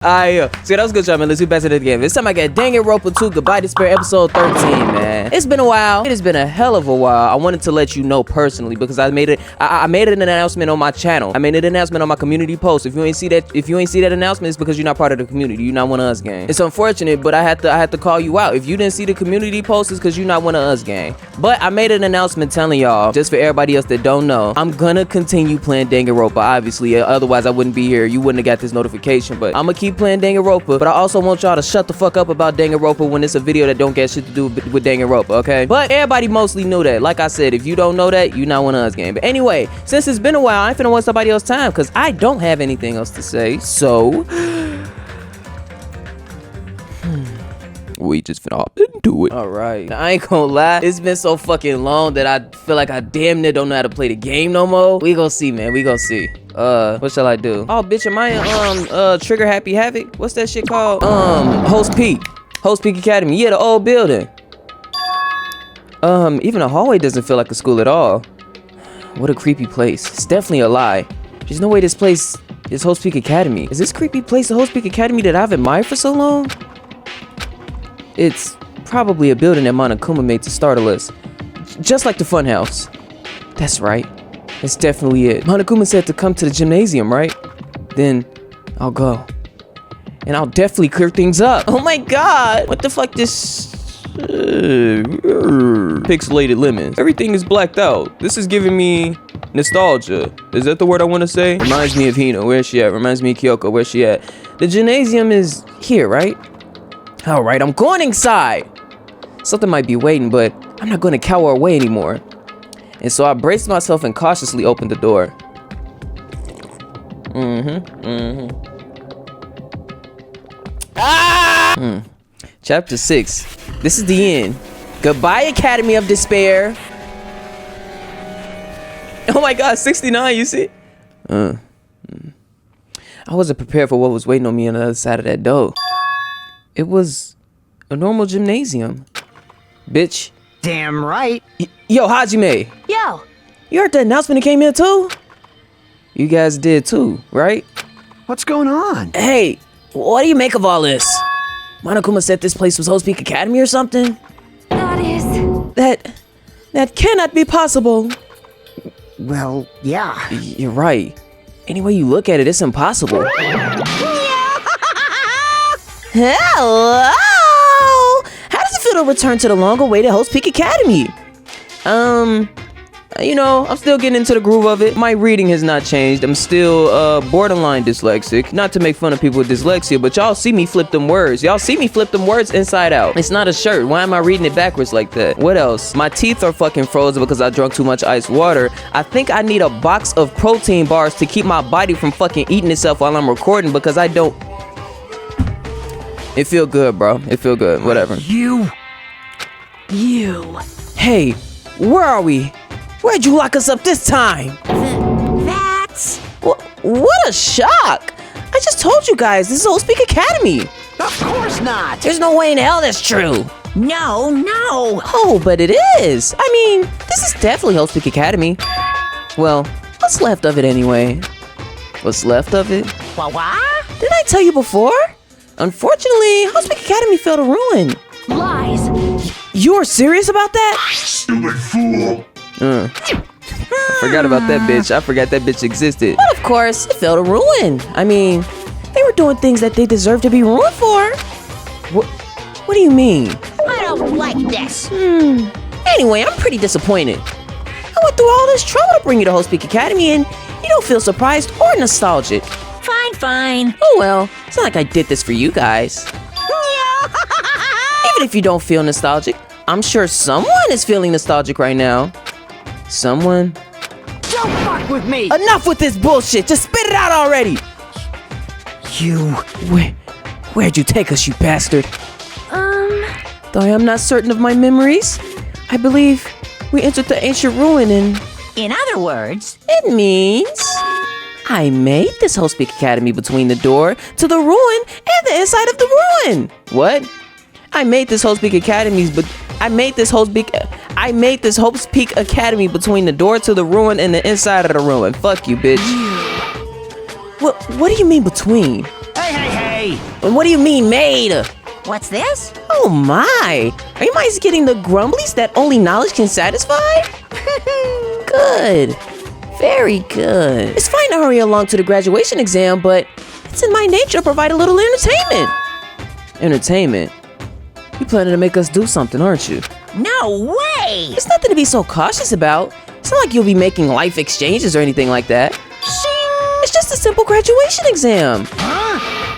So that was good, y'all, man. Let's get back to the game. This time I got Danganronpa 2 Goodbye Despair episode 13, man. It's been a while. It has been a hell of a while. I wanted to let you know personally because I made it. I made an announcement on my channel. I made an announcement on my community post. If you ain't see that announcement, it's because you're not part of the community. You're not one of us, gang. It's unfortunate, but I had to call you out. If you didn't see the community post, it's because you're not one of us, gang. But I made an announcement telling y'all, just for everybody else that don't know, I'm gonna continue playing Danganronpa. Obviously, otherwise I wouldn't be here. You wouldn't have got this notification. But I'm gonna keep playing Danganronpa, but I also want y'all to shut the fuck up about Danganronpa when it's a video that don't get shit to do with Danganronpa, okay? But everybody mostly knew that. Like I said, if you don't know that, you not one of us, gang. But anyway, since it's been a while, I ain't finna waste somebody else's time because I don't have anything else to say, so we just finna hop into it. Alright, I ain't gonna lie, it's been so fucking long that I feel like I damn near don't know how to play the game no more. We gon' see, man, we gon' see. What shall I do? Oh, bitch, am I in, Trigger Happy Havoc? What's that shit called? Host Peak Academy. Yeah, the old building. Even the hallway doesn't feel like a school at all. What a creepy place. It's definitely a lie. There's no way this place is Host Peak Academy. Is this creepy place the Host Peak Academy that I've admired for so long? It's probably a building that Monokuma made to startle us. Just like the funhouse. That's right. That's definitely it. Monokuma said to come to the gymnasium, right? Then I'll go. And I'll definitely clear things up. Oh my god! What the fuck this... pixelated lemons. Everything is blacked out. This is giving me nostalgia. Is that the word I want to say? Reminds me of Hina. Where's she at? Reminds me of Kyoko. Where's she at? The gymnasium is here, right? Alright, I'm going inside. Something might be waiting, but I'm not going to cower away anymore. And so I braced myself and cautiously opened the door. Ah! Chapter 6. This is the end. Goodbye, Academy of Despair. Oh my god, 69, you see? I wasn't prepared for what was waiting on me on the other side of that door. It was a normal gymnasium. Bitch. Damn right. Yo, Hajime. Yo. You heard the announcement that came in too? You guys did too, right? What's going on? Hey, what do you make of all this? Monokuma said this place was Host Peak Academy or something? That is... That cannot be possible. Well, yeah. You're right. Any way you look at it, it's impossible. Hello! How does it feel to return to the long-awaited Host Peak Academy? You know, I'm still getting into the groove of it. My reading has not changed. I'm still, borderline dyslexic. Not to make fun of people with dyslexia, but y'all see me flip them words. Y'all see me flip them words inside out. It's not a shirt. Why am I reading it backwards like that? What else? My teeth are fucking frozen because I drank too much iced water. I think I need a box of protein bars to keep my body from fucking eating itself while I'm recording because I don't... It feel good, bro. It feel good. Whatever. You. Hey, where are we? Where'd you lock us up this time? That's... What a shock! I just told you guys, this is Host Peak Academy. Of course not. There's no way in hell that's true. No. Oh, but it is. I mean, this is definitely Host Peak Academy. Well, what's left of it anyway? What's left of it? What? Didn't I tell you before? Unfortunately, Host Peak Academy fell to ruin. Lies. You're serious about that? Stupid fool! Forgot about that bitch. I forgot that bitch existed. But of course, it fell to ruin. I mean, they were doing things that they deserve to be ruined for. What do you mean? I don't like this. Anyway, I'm pretty disappointed. I went through all this trouble to bring you to Host Peak Academy and you don't feel surprised or nostalgic. Fine. Oh well, it's not like I did this for you guys. Even if you don't feel nostalgic, I'm sure someone is feeling nostalgic right now. Someone? Don't fuck with me. Enough with this bullshit. Just spit it out already. Where'd you take us, you bastard? Though I am not certain of my memories, I believe we entered the ancient ruin and... In other words... It means... I made this Host Peak Academy between the door to the ruin and the inside of the ruin. What? I made this Host Peak Academy, but I made this Host Peak Academy between the door to the ruin and the inside of the ruin. Fuck you, bitch. What do you mean between? Hey, Hey! And what do you mean, made? What's this? Oh my! Are you mice getting the grumblies that only knowledge can satisfy? Good. Very good. It's fine to hurry along to the graduation exam, but it's in my nature to provide a little entertainment. Entertainment? You planning to make us do something, aren't you? No way! It's nothing to be so cautious about. It's not like you'll be making life exchanges or anything like that. Shing! It's just a simple graduation exam.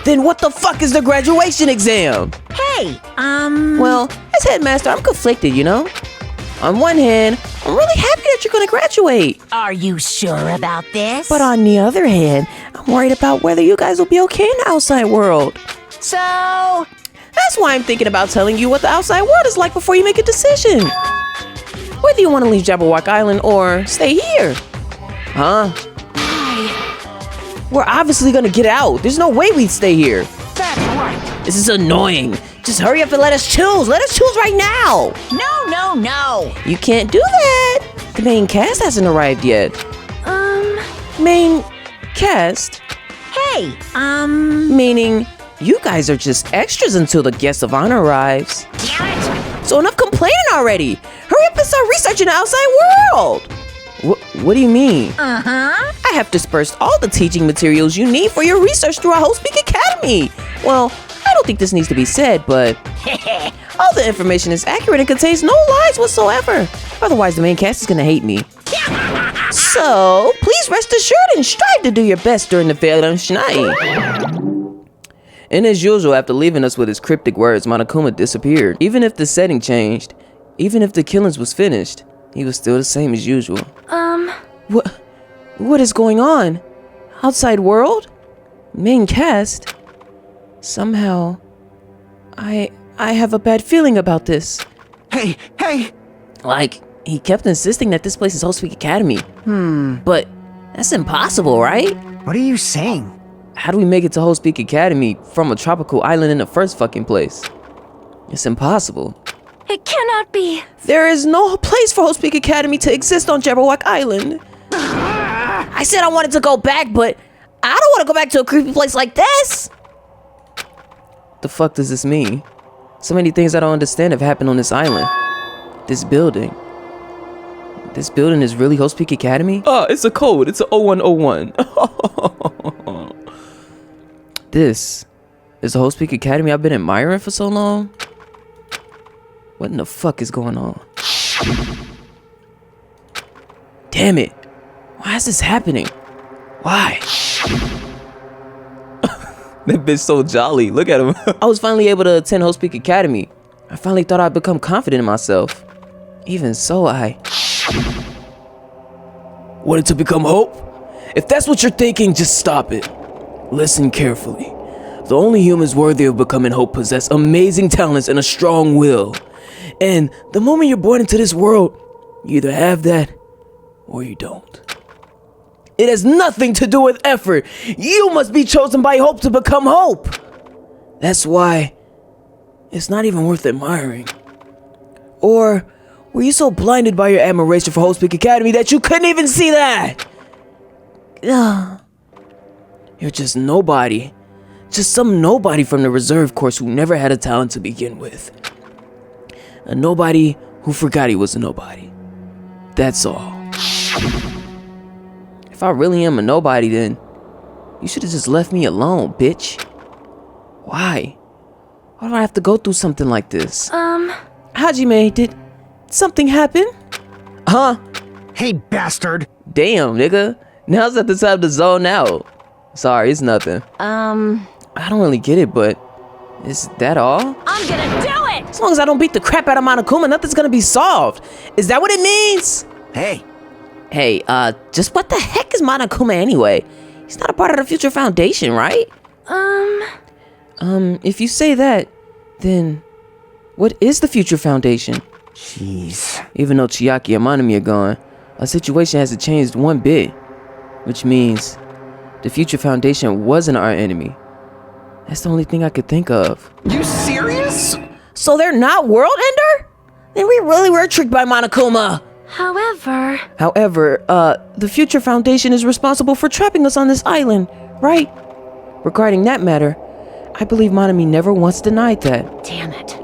Then what the fuck is the graduation exam? Hey, Well, as headmaster, I'm conflicted, you know? On one hand, I'm really happy that you're gonna graduate. are you sure about this? But on the other hand, I'm worried about whether you guys will be okay in the outside world. So, That's why I'm thinking about telling you what the outside world is like before you make a decision. Whether you want to leave Jabberwock Island or stay here. Huh? We're obviously gonna get out. There's no way we'd stay here. That's right. This is annoying. Just hurry up and let us choose. Let us choose right now. no. You can't do that. The main cast hasn't arrived yet. Main cast? Hey, Meaning you guys are just extras until the guest of honor arrives. damn it! So enough complaining already. Hurry up and start researching the outside world. What do you mean? I have dispersed all the teaching materials you need for your research through our whole Speak Academy. Well, I don't think this needs to be said, but all the information is accurate and contains no lies whatsoever. Otherwise, the main cast is gonna hate me. So, please rest assured and strive to do your best during the night. And as usual, after leaving us with his cryptic words, Monokuma disappeared. Even if the setting changed, even if the killings was finished, he was still the same as usual. What is going on? Outside world? Main cast? Somehow, I have a bad feeling about this. Hey! Like, he kept insisting that this place is Whole Speak Academy. But that's impossible, right? What are you saying? How do we make it to Whole Speak Academy from a tropical island in the first fucking place? It's impossible. It cannot be. There is no place for Whole Speak Academy to exist on Jabberwock Island. I said I wanted to go back, but I don't want to go back to a creepy place like this. The fuck does this mean? So many things I don't understand have happened on this island. This building. This building is really Whole Speak Academy? Oh, it's a code. It's a 0101. This is the Whole Speak Academy I've been admiring for so long. What in the fuck is going on? Damn it. Why is this happening? Why? That bitch so jolly. Look at him. I was finally able to attend Whole Speak Academy. I finally thought I'd become confident in myself. Even so, I wanted to become Hope? If that's what you're thinking, just stop it. Listen carefully. The only humans worthy of becoming Hope possess amazing talents and a strong will. And the moment you're born into this world, you either have that or you don't. It has nothing to do with effort. You must be chosen by Hope to become Hope. That's why it's not even worth admiring. Or were you so blinded by your admiration for Whole Speak Academy that you couldn't even see that? Ugh. You're just nobody. Just some nobody from the reserve course who never had a talent to begin with. A nobody who forgot he was a nobody. That's all. If I really am a nobody, then you should have just left me alone, bitch. Why? Why do I have to go through something like this? Hajime, did something happen? Huh? Hey, bastard! Damn, nigga. Now's not the time to zone out. Sorry, it's nothing. I don't really get it, but is that all? I'm gonna do it! As long as I don't beat the crap out of Monokuma, nothing's gonna be solved. Is that what it means? Hey! Hey, just what the heck is Monokuma anyway? He's not a part of the Future Foundation, right? If you say that, then what is the Future Foundation? Jeez. Even though Chiaki and Monami are gone, our situation hasn't changed one bit. Which means the Future Foundation wasn't our enemy. That's the only thing I could think of. You serious? So they're not World Ender? Then we really were tricked by Monokuma. However, the Future Foundation is responsible for trapping us on this island, right? Regarding that matter, I believe Monami never once denied that. Damn it.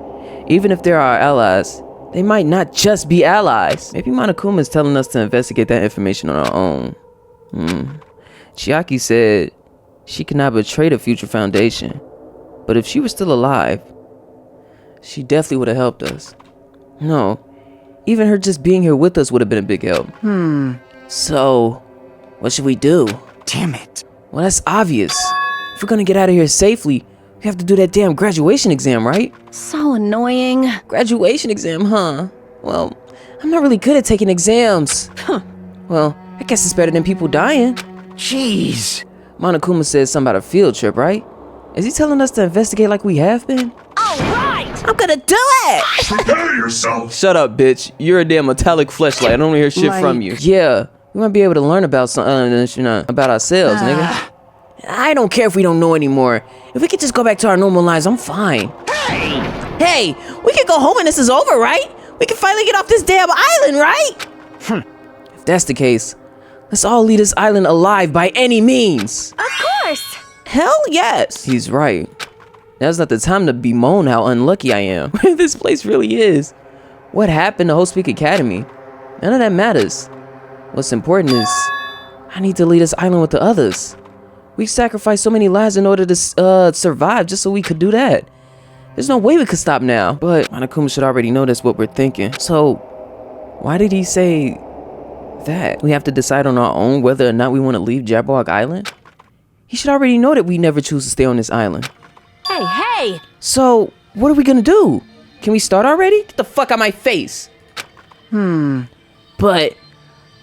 Even if they're our allies, they might not just be allies. Maybe Monokuma is telling us to investigate that information on our own. Chiaki said she cannot betray the Future Foundation. But if she were still alive, she definitely would have helped us. No, even her just being here with us would have been a big help. So, what should we do? Damn it. Well, that's obvious. If we're gonna get out of here safely, we have to do that damn graduation exam, right? So annoying. Graduation exam, huh? Well, I'm not really good at taking exams. Well, I guess it's better than people dying. Jeez. Monokuma said something about a field trip, right? Is he telling us to investigate like we have been? All right. I'm gonna do it! Prepare yourself. Shut up, bitch. You're a damn metallic fleshlight. I don't wanna hear shit from you. Yeah, we might be able to learn about about ourselves, nigga. I don't care if we don't know anymore. If we could just go back to our normal lives, I'm fine. Hey, we can go home and this is over, right? We can finally get off this damn island, right? If that's the case, let's all leave this island alive by any means. Of course. Hell yes. He's right. Now's not the time to bemoan how unlucky I am. This place really is. What happened to Host Peak Academy? None of that matters. What's important is I need to leave this island with the others. We sacrificed so many lives in order to survive just so we could do that. There's no way we could stop now. But Monokuma should already know that's what we're thinking. So why did he say that? We have to decide on our own whether or not we want to leave Jabberwock Island? He should already know that we never choose to stay on this island. Hey. So what are we gonna do? Can we start already? Get the fuck out my face. But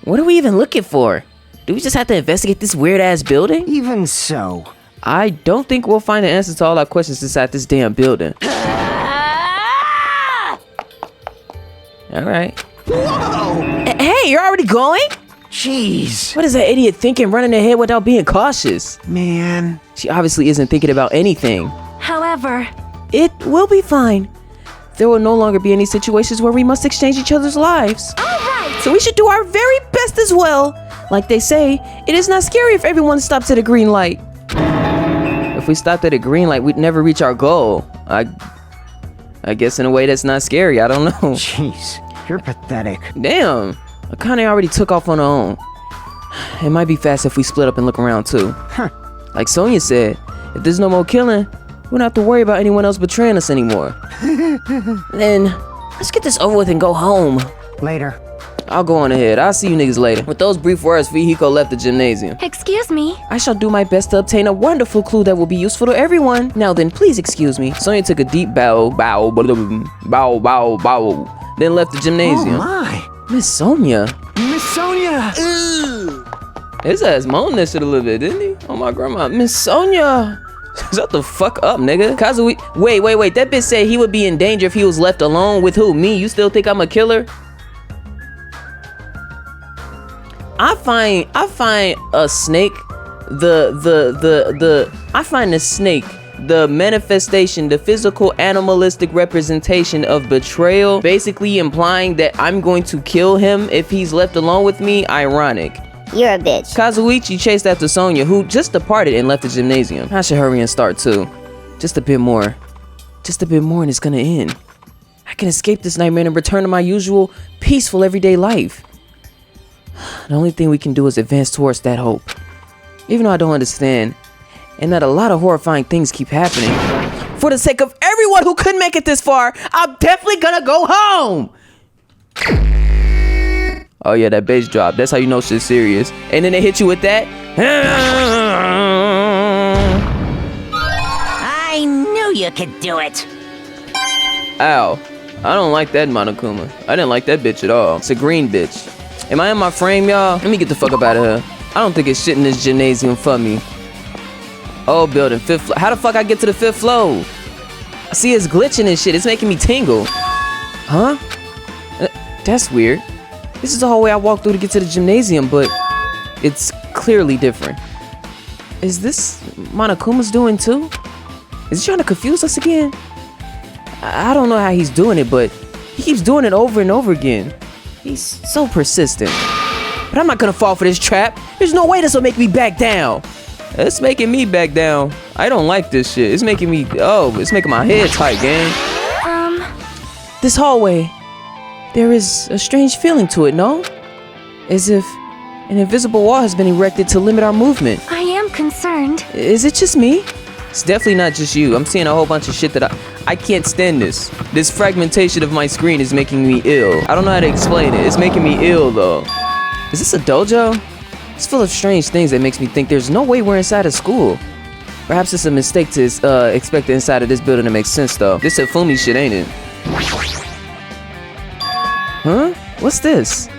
what are we even looking for? Do we just have to investigate this weird ass building? Even so. I don't think we'll find the answers to all our questions inside this damn building. Ah! Alright. Whoa! Hey, you're already going? Jeez. What is that idiot thinking running ahead without being cautious? Man. She obviously isn't thinking about anything. However, It will be fine. There will no longer be any situations where we must exchange each other's lives. all right. So we should do our very best as well. Like they say, it is not scary if everyone stops at a green light. If we stopped at a green light, we'd never reach our goal. I guess in a way that's not scary. I don't know. Jeez. You're pathetic. Damn. Akane already took off on her own. It might be fast if we split up and look around too. Like Sonya said, if there's no more killing, we don't have to worry about anyone else betraying us anymore. Then, let's get this over with and go home. Later. I'll go on ahead. I'll see you niggas later. With those brief words, Fihiko left the gymnasium. Excuse me. I shall do my best to obtain a wonderful clue that will be useful to everyone. Now then, please excuse me. Sonya took a deep bow, then left the Oh gymnasium. my. Miss Sonya. Miss Sonia. His ass moaned that shit a little bit, didn't he? Oh my grandma. Miss Sonya. Shut the fuck up, nigga. Kazui. Wait. That bitch said he would be in danger if he was left alone with who? Me? You still think I'm a killer? I find a snake I find the snake the manifestation, the physical animalistic representation of betrayal, basically implying that I'm going to kill him if he's left alone with me, ironic. You're a bitch. Kazuichi chased after Sonya, who just departed and left the gymnasium. I should hurry and start too. Just a bit more and it's gonna end. I can escape this nightmare and return to my usual peaceful everyday life. The only thing we can do is advance towards that hope. Even though I don't understand, and that a lot of horrifying things keep happening. For the sake of everyone who couldn't make it this far, I'm definitely gonna go home! Oh yeah, that bass drop. That's how you know shit's serious. And then they hit you with that. I knew you could do it. Ow. I don't like that Monokuma. I didn't like that bitch at all. It's a green bitch. Am I in my frame, y'all? Let me get the fuck up out of here. I don't think it's shit in this gymnasium for me. Oh, building, 5th floor. How the fuck I get to the 5th floor? I see it's glitching and shit. It's making me tingle. Huh? That's weird. This is the whole way I walked through to get to the gymnasium, but it's clearly different. Is this Monokuma's doing too? Is he trying to confuse us again? I don't know how he's doing it, but he keeps doing it over and over again. He's so persistent. But I'm not gonna fall for this trap. There's no way this will make me back down. It's making me back down. I don't like this shit. It's making me, it's making my head tight, gang. This hallway, there is a strange feeling to it, no? As if an invisible wall has been erected to limit our movement. I am concerned. Is it just me? It's definitely not just you. I'm seeing a whole bunch of shit that I can't stand this. This fragmentation of my screen is making me ill. I don't know how to explain it. It's making me ill, though. Is this a dojo? It's full of strange things that makes me think there's no way we're inside a school. Perhaps it's a mistake to expect the inside of this building to make sense, though. This Hifumi shit, ain't it? Huh? What's this? Is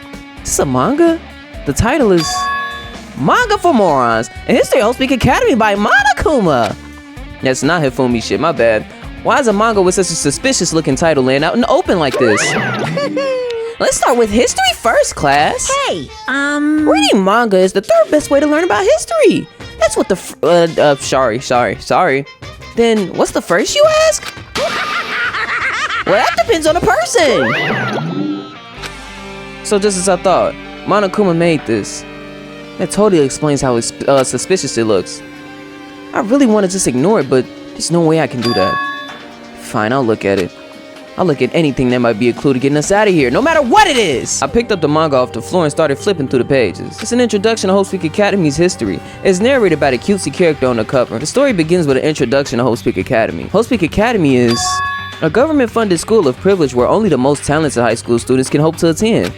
this a manga? The title is Manga for Morons, a history of Speak Academy by Monokuma. That's not Hifumi shit, my bad. Why is a manga with such a suspicious looking title laying out in the open like this? Let's start with history first, class. Hey, Reading manga is the third best way to learn about history. That's what the sorry. Then what's the first, you ask? Well, that depends on the person. So just as I thought, Monokuma made this. That totally explains how suspicious it looks. I really want to just ignore it, but there's no way I can do that. Fine, I'll look at it. I'll look at anything that might be a clue to getting us out of here, no matter what it is! I picked up the manga off the floor and started flipping through the pages. It's an introduction to Hope Speak Academy's history. It's narrated by the cutesy character on the cover. The story begins with an introduction to Hope Speak Academy. Hope Speak Academy is a government-funded school of privilege where only the most talented high school students can hope to attend.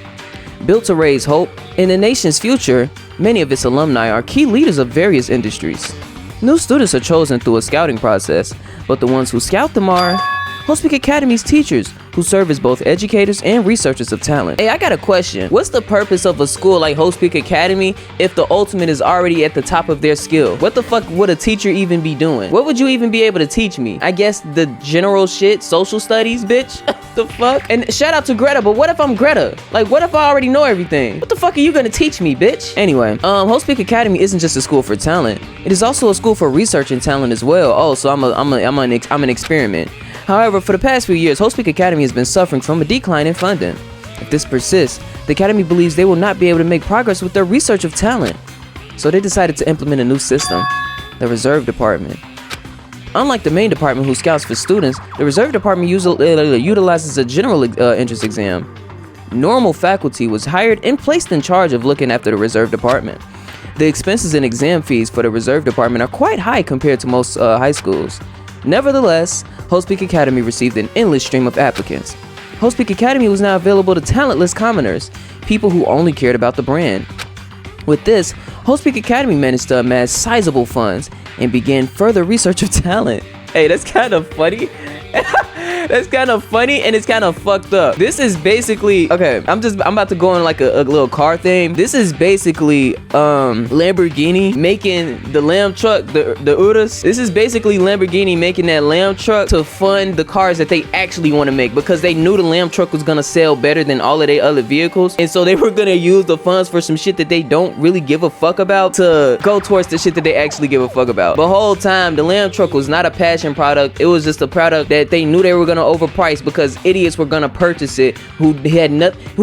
Built to raise hope in the nation's future, many of its alumni are key leaders of various industries. New students are chosen through a scouting process, but the ones who scout them are Hope Speak Academy's teachers, who serve as both educators and researchers of talent. Hey, I got a question. What's the purpose of a school like Hope Speak Academy if the ultimate is already at the top of their skill? What the fuck would a teacher even be doing? What would you even be able to teach me? I guess the general shit, social studies, bitch? The fuck? And shout out to Greta, but what if I'm Greta? Like, what if I already know everything? What the fuck are you gonna teach me, bitch? Anyway, Hope Speak Academy isn't just a school for talent. It is also a school for researching talent as well. Oh, so I'm an experiment. However, for the past few years, Hope Speak Academy has been suffering from a decline in funding. If this persists, the Academy believes they will not be able to make progress with their research of talent. So they decided to implement a new system, the Reserve Department. Unlike the main department who scouts for students, the Reserve Department utilizes a general entrance exam. Normal faculty was hired and placed in charge of looking after the Reserve Department. The expenses and exam fees for the Reserve Department are quite high compared to most high schools. Nevertheless, Hope Speak Academy received an endless stream of applicants. Hope Speak Academy was now available to talentless commoners, people who only cared about the brand. With this, Hope Speak Academy managed to amass sizable funds and began further research of talent. Hey, that's kind of funny. That's kind of funny and it's kind of fucked up. This is basically, okay, I'm about to go on like a little car thing. This is basically Lamborghini making the Lamb truck, the Urus. This is basically Lamborghini making that Lamb truck to fund the cars that they actually want to make, because they knew the Lamb truck was gonna sell better than all of their other vehicles, and so they were gonna use the funds for some shit that they don't really give a fuck about to go towards the shit that they actually give a fuck about. The whole time, the Lamb truck was not a passion product. It was just a product that they knew they were gonna overprice because idiots were gonna purchase it who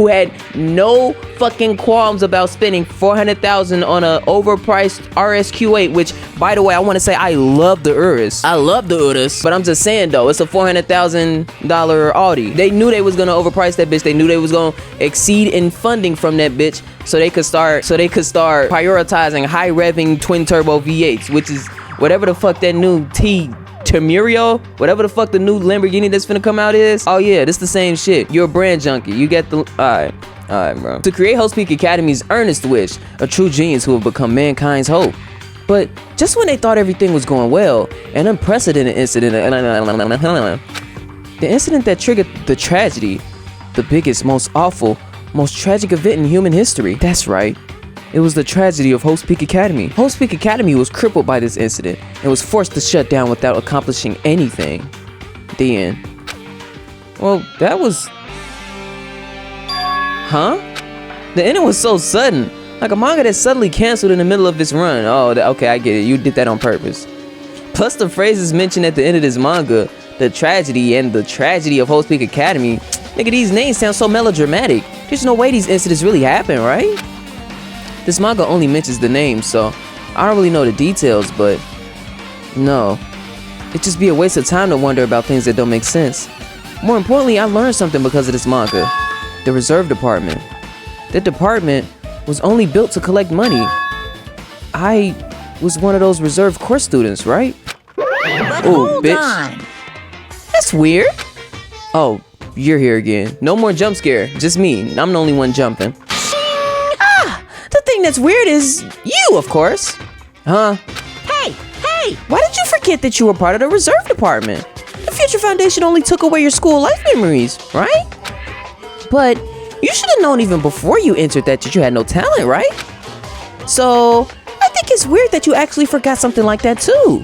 had no fucking qualms about spending $400,000 on a overpriced RSQ8, which, by the way, I want to say I love the Urus. I love the Urus, but I'm just saying though, it's a $400,000 Audi. They knew they was gonna overprice that bitch. They knew they was gonna exceed in funding from that bitch, so they could start prioritizing high revving twin turbo V8s, which is whatever the fuck that new Temurio, whatever the fuck the new Lamborghini that's finna come out is. Oh yeah, this the same shit. You're a brand junkie. You get the alright, bro. To create Hope Speak Academy's earnest wish, a true genius who will become mankind's hope. But just when they thought everything was going well, an unprecedented incident, the incident that triggered the tragedy, the biggest, most awful, most tragic event in human history. That's right. It was the tragedy of Hope Speak Academy. Hope Speak Academy was crippled by this incident and was forced to shut down without accomplishing anything. The end. Well, that was... Huh? The ending was so sudden. Like a manga that suddenly canceled in the middle of its run. Oh, okay, I get it. You did that on purpose. Plus the phrases mentioned at the end of this manga, the tragedy and the tragedy of Hope Speak Academy. Nigga, these names sound so melodramatic. There's no way these incidents really happen, right? This manga only mentions the names, so I don't really know the details, but No. It'd just be a waste of time to wonder about things that don't make sense. More importantly, I learned something because of this manga. The reserve department. That department was only built to collect money. I was one of those reserve course students, right? But Ooh, hold bitch. on. That's weird. Oh, you're here again. No more jump scare. Just me. I'm the only one jumping. The thing that's weird is you, of course. Huh? Hey! Why did you forget that you were part of the reserve department? The Future Foundation only took away your school life memories, right? But you should have known even before you entered that you had no talent, right? So I think it's weird that you actually forgot something like that too.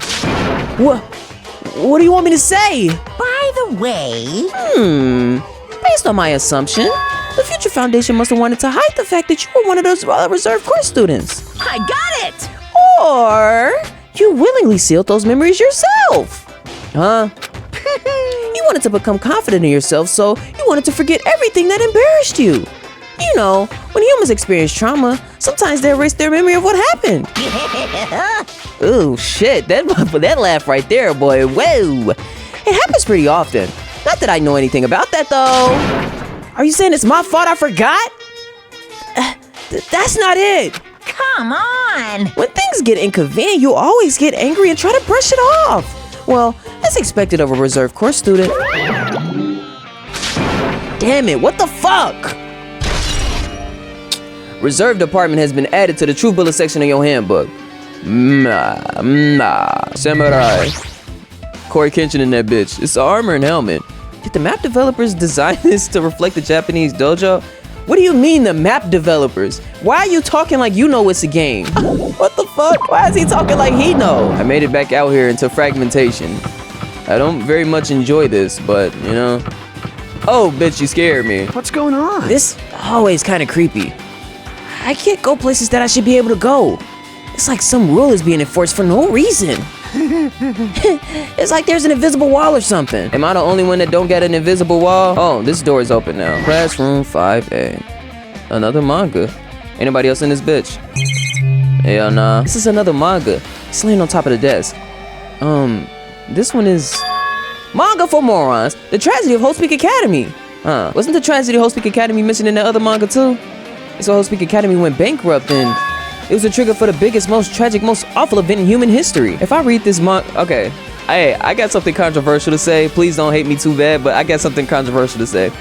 What do you want me to say? By the way, Based on my assumption, the Future Foundation must have wanted to hide the fact that you were one of those reserve course students. I got it! Or you willingly sealed those memories yourself. Huh? You wanted to become confident in yourself, so you wanted to forget everything that embarrassed you. You know, when humans experience trauma, sometimes they erase their memory of what happened. Ooh, shit, that laugh right there, boy, whoa. It happens pretty often. Not that I know anything about that, though. Are you saying it's my fault I forgot? That's not it. Come on! When things get inconvenient, you always get angry and try to brush it off. Well, that's expected of a reserve course student. Damn it, what the fuck? Reserve department has been added to the true bullet section of your handbook. Samurai. Corey Kenshin in that bitch. It's the armor and helmet. Did the map developers design this to reflect the Japanese dojo? What do you mean the map developers? Why are you talking like you know it's a game? What the fuck? Why is he talking like he know? I made it back out here into fragmentation. I don't very much enjoy this, but you know. Oh, bitch, you scared me. What's going on? This hallway is kind of creepy. I can't go places that I should be able to go. It's like some rule is being enforced for no reason. It's like there's an invisible wall or something. Am I the only one that don't get an invisible wall? Oh, this door is open now. Classroom 5A. Another manga. Anybody else in this bitch? Hell nah. This is another manga. It's laying on top of the desk. This one is Manga for Morons. The Tragedy of Host Peak Academy. Wasn't the Tragedy of Host Peak Academy mentioned in that other manga too? So Host Peak Academy went bankrupt and it was a trigger for the biggest, most tragic, most awful event in human history. If I read this okay. Hey, I got something controversial to say. Please don't hate me too bad, but I got something controversial to say.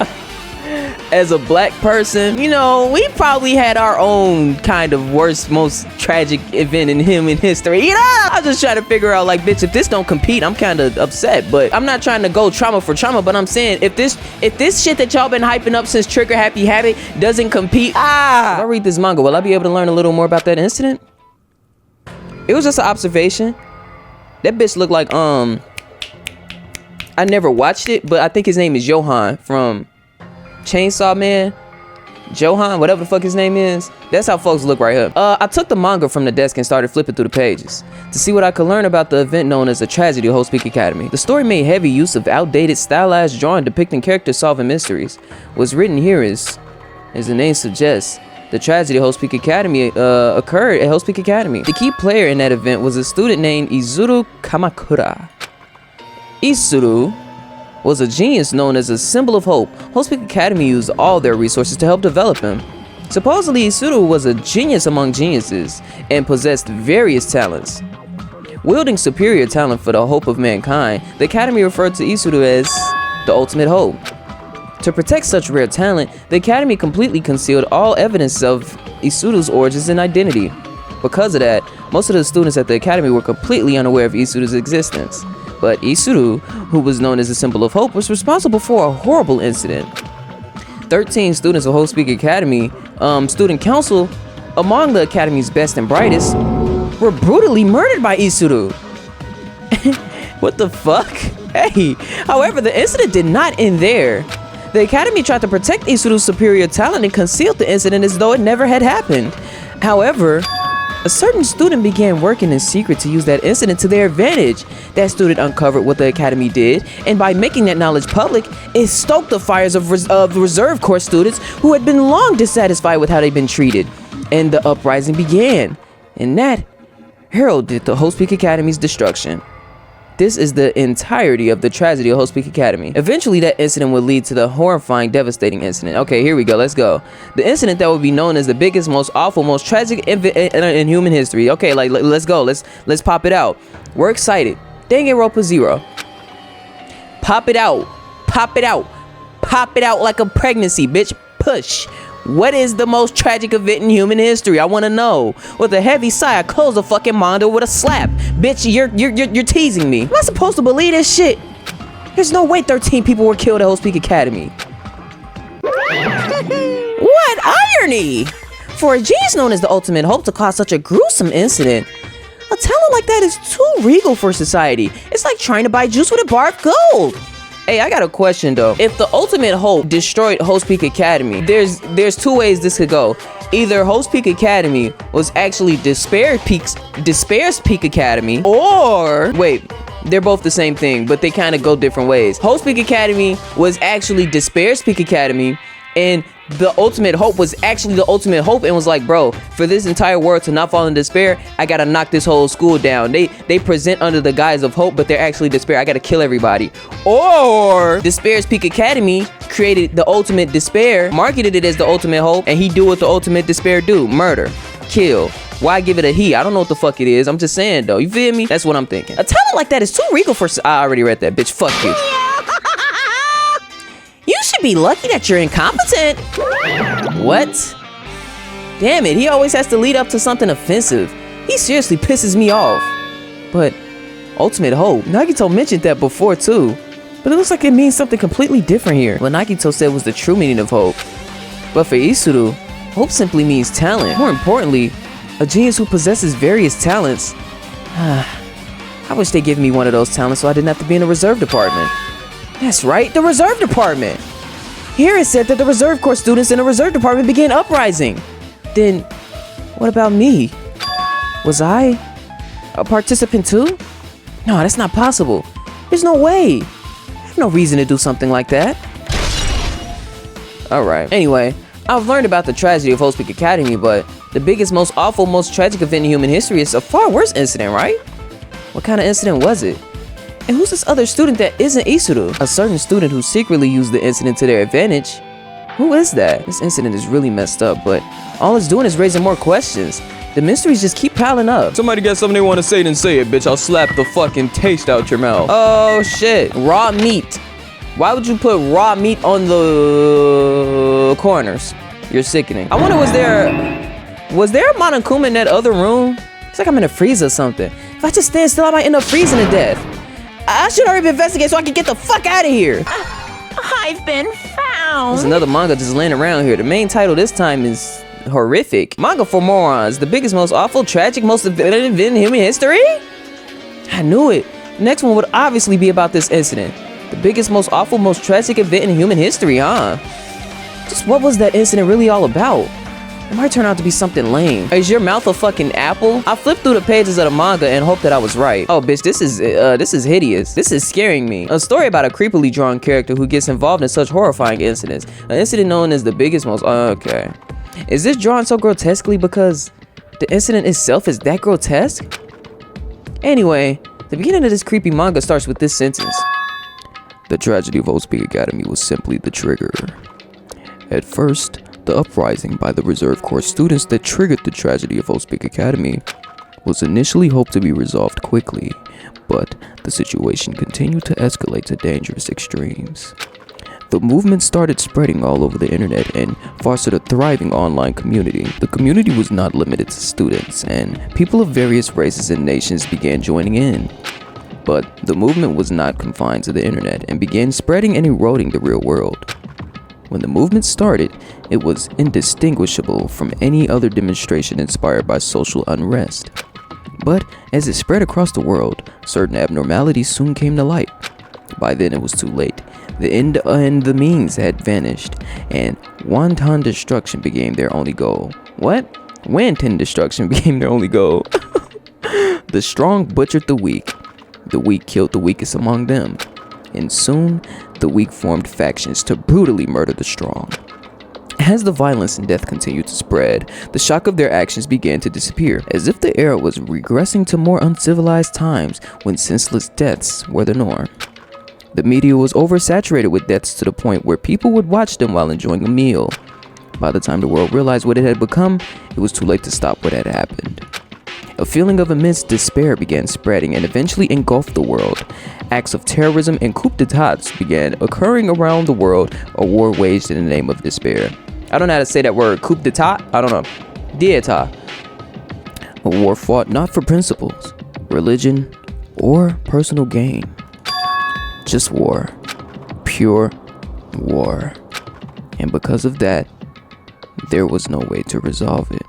As a black person, you know, we probably had our own kind of worst, most tragic event in human history. You know, I'm just trying to figure out, like, bitch, if this don't compete, I'm kind of upset. But I'm not trying to go trauma for trauma, but I'm saying if this shit that y'all been hyping up since Trigger Happy Habit doesn't compete, if I read this manga, will I be able to learn a little more about that incident? It was just an observation. That bitch looked like, I never watched it, but I think his name is Johan from Chainsaw Man. Johan, whatever the fuck his name is. That's how folks look right here. I took the manga from the desk and started flipping through the pages to see what I could learn about the event known as the Tragedy of Host Peak Academy. The story made heavy use of outdated stylized drawing depicting characters solving mysteries. What's written here is, as the name suggests, the Tragedy of Host Peak Academy occurred at Host Peak Academy. The key player in that event was a student named Izuru Kamakura. Izuru was a genius known as a symbol of hope. Host Peak Academy used all their resources to help develop him. Supposedly, Izuru was a genius among geniuses and possessed various talents. Wielding superior talent for the hope of mankind, the Academy referred to Izuru as the ultimate hope. To protect such rare talent, the Academy completely concealed all evidence of Izuru's origins and identity. Because of that, most of the students at the Academy were completely unaware of Izuru's existence. But Izuru, who was known as a symbol of hope, was responsible for a horrible incident. 13 students of Host Peak Academy, student council, among the Academy's best and brightest, were brutally murdered by Izuru. What the fuck? Hey, however, the incident did not end there. The Academy tried to protect Izuru's superior talent and concealed the incident as though it never had happened. However, a certain student began working in secret to use that incident to their advantage. That student uncovered what the Academy did, and by making that knowledge public, it stoked the fires of reserve course students who had been long dissatisfied with how they'd been treated. And the uprising began. And that heralded the Host Peak Academy's destruction. this is the entirety of the tragedy of Host Peak Academy. Eventually, that incident would lead to the horrifying, devastating incident. Okay, here we go. Let's go. The incident that would be known as the biggest, most awful, most tragic in human history. Okay, like let's go. Let's pop it out. We're excited. Danganronpa 0. Pop it out. Pop it out. Pop it out like a pregnancy, bitch. Push. What is the most tragic event in human history? I want to know. With a heavy sigh, I close the fucking manga with a slap. Bitch, you're teasing me. I'm not supposed to believe this shit. There's no way 13 people were killed at Host Peak Academy. What irony! For a genius known as the Ultimate Hope to cause such a gruesome incident, a talent like that is too regal for society. It's like trying to buy juice with a bar of gold. Hey, I got a question though. If the Ultimate Hope destroyed Host Peak Academy, there's two ways this could go. Either Host Peak Academy was actually Despair's Peak Academy, or wait, they're both the same thing, but they kind of go different ways. Host Peak Academy was actually Despair's Peak Academy, and the Ultimate Hope was actually the Ultimate Hope and was like, bro, for this entire world to not fall in despair, I gotta knock this whole school down. They present under the guise of hope, but they're actually despair. I gotta kill everybody. Or Despair's Peak Academy created the Ultimate Despair, marketed it as the Ultimate Hope, and he do what the Ultimate Despair do: murder, kill. Why give it a he? I don't know what the fuck it is. I'm just saying though. You feel me? That's what I'm thinking. A talent like that is too regal for. I already read that, bitch. Fuck you. You should be lucky that you're incompetent. What? Damn it, he always has to lead up to something offensive. He seriously pisses me off. But Ultimate Hope, Nagito mentioned that before too. But it looks like it means something completely different here. What Nagito said was the true meaning of hope. But for Isuru, hope simply means talent. More importantly, a genius who possesses various talents. I wish they'd give me one of those talents so I didn't have to be in the reserve department. That's right, the reserve department. Here it said that the reserve corps students in the reserve department began uprising. Then, what about me? Was I a participant too? No, that's not possible. There's no way. I have no reason to do something like that. Alright, anyway, I've learned about the tragedy of Host Peak Academy, but the biggest, most awful, most tragic event in human history is a far worse incident, right? What kind of incident was it? And who's this other student that isn't Isuru? A certain student who secretly used the incident to their advantage. Who is that? This incident is really messed up, but all it's doing is raising more questions. The mysteries just keep piling up. Somebody got something they want to say, then say it, bitch. I'll slap the fucking taste out your mouth. Oh shit, raw meat. Why would you put raw meat on the corners? You're sickening. I wonder, was there a Monokuma in that other room? It's like I'm in a freeze or something. If I just stand still, I might end up freezing to death. I should hurry up and investigate so I can get the fuck out of here. I've been found. There's another manga just laying around here. The main title this time is horrific. Manga for morons. The biggest, most awful, tragic, most event in human history? I knew it. The next one would obviously be about this incident. The biggest, most awful, most tragic event in human history, huh? Just what was that incident really all about? It might turn out to be something lame. Is your mouth a fucking apple? I flipped through the pages of the manga and hope that I was right. Oh, bitch, this is hideous. This is scaring me. A story about a creepily drawn character who gets involved in such horrifying incidents. An incident known as the biggest, most... okay. Is this drawn so grotesquely because the incident itself is that grotesque? Anyway, the beginning of this creepy manga starts with this sentence. The tragedy of Host Peak Academy was simply the trigger. At first, the uprising by the Reserve Corps students that triggered the tragedy of Host Peak Academy was initially hoped to be resolved quickly, but the situation continued to escalate to dangerous extremes. The movement started spreading all over the internet and fostered a thriving online community. The community was not limited to students, and people of various races and nations began joining in. But the movement was not confined to the internet and began spreading and eroding the real world. When the movement started, it was indistinguishable from any other demonstration inspired by social unrest. But as it spread across the world, certain abnormalities soon came to light. By then it was too late. The end and the means had vanished, and wanton destruction became their only goal. What? Wanton destruction became their only goal. The strong butchered the weak killed the weakest among them. And soon, the weak formed factions to brutally murder the strong. As the violence and death continued to spread, the shock of their actions began to disappear, as if the era was regressing to more uncivilized times when senseless deaths were the norm. The media was oversaturated with deaths to the point where people would watch them while enjoying a meal. By the time the world realized what it had become, it was too late to stop what had happened. A feeling of immense despair began spreading and eventually engulfed the world. Acts of terrorism and coup d'etats began occurring around the world, a war waged in the name of despair. I don't know how to say that word, coup d'etat? I don't know. D'etat. A war fought not for principles, religion, or personal gain. Just war. Pure war. And because of that, there was no way to resolve it.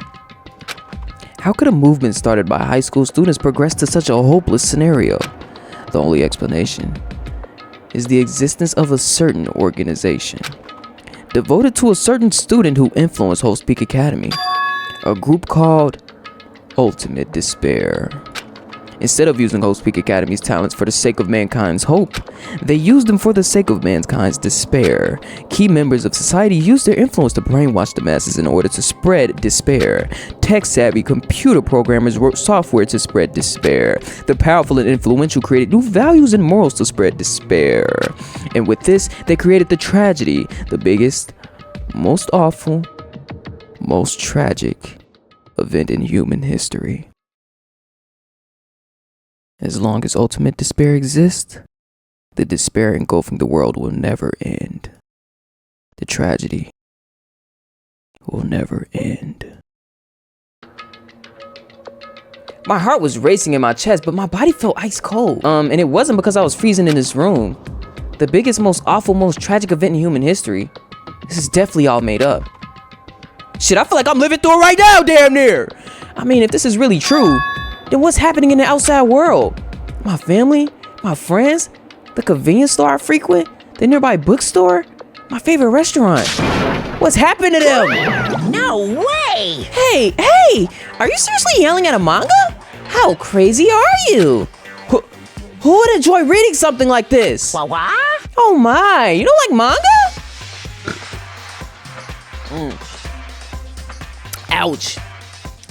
How could a movement started by high school students progress to such a hopeless scenario? The only explanation is the existence of a certain organization devoted to a certain student who influenced Hope's Peak Academy, a group called Ultimate Despair. Instead of using Hope's Peak Academy's talents for the sake of mankind's hope, they used them for the sake of mankind's despair. Key members of society used their influence to brainwash the masses in order to spread despair. Tech-savvy computer programmers wrote software to spread despair. The powerful and influential created new values and morals to spread despair. And with this, they created the tragedy, the biggest, most awful, most tragic event in human history. As long as ultimate despair exists, the despair engulfing the world will never end. The tragedy will never end. My heart was racing in my chest, but my body felt ice cold. And it wasn't because I was freezing in this room. The biggest, most awful, most tragic event in human history. This is definitely all made up. Shit, I feel like I'm living through it right now, damn near. I mean, if this is really true, then what's happening in the outside world? My family, my friends, the convenience store I frequent, the nearby bookstore, my favorite restaurant. What's happened to them? No way! Hey, are you seriously yelling at a manga? How crazy are you? Who would enjoy reading something like this? What? Oh my, you don't like manga? Ouch.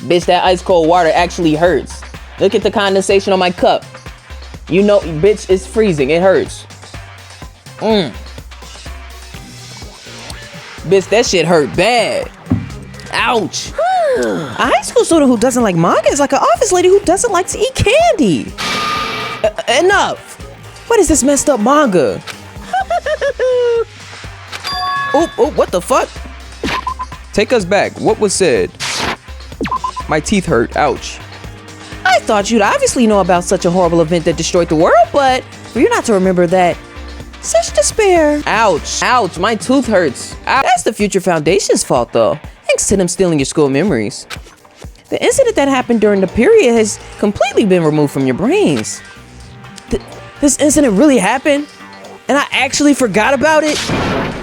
Bitch, that ice cold water actually hurts. Look at the condensation on my cup. You know, bitch, it's freezing. It hurts. Bitch, that shit hurt bad. Ouch. A high school student who doesn't like manga is like an office lady who doesn't like to eat candy. Enough. What is this messed up manga? Oh, what the fuck? Take us back. What was said? My teeth hurt. Ouch. I thought you'd obviously know about such a horrible event that destroyed the world, but for you not to remember that, such despair. Ouch. Ouch. My tooth hurts. That's the Future Foundation's fault, though. Thanks to them stealing your school memories. The incident that happened during the period has completely been removed from your brains. This incident really happened? And I actually forgot about it?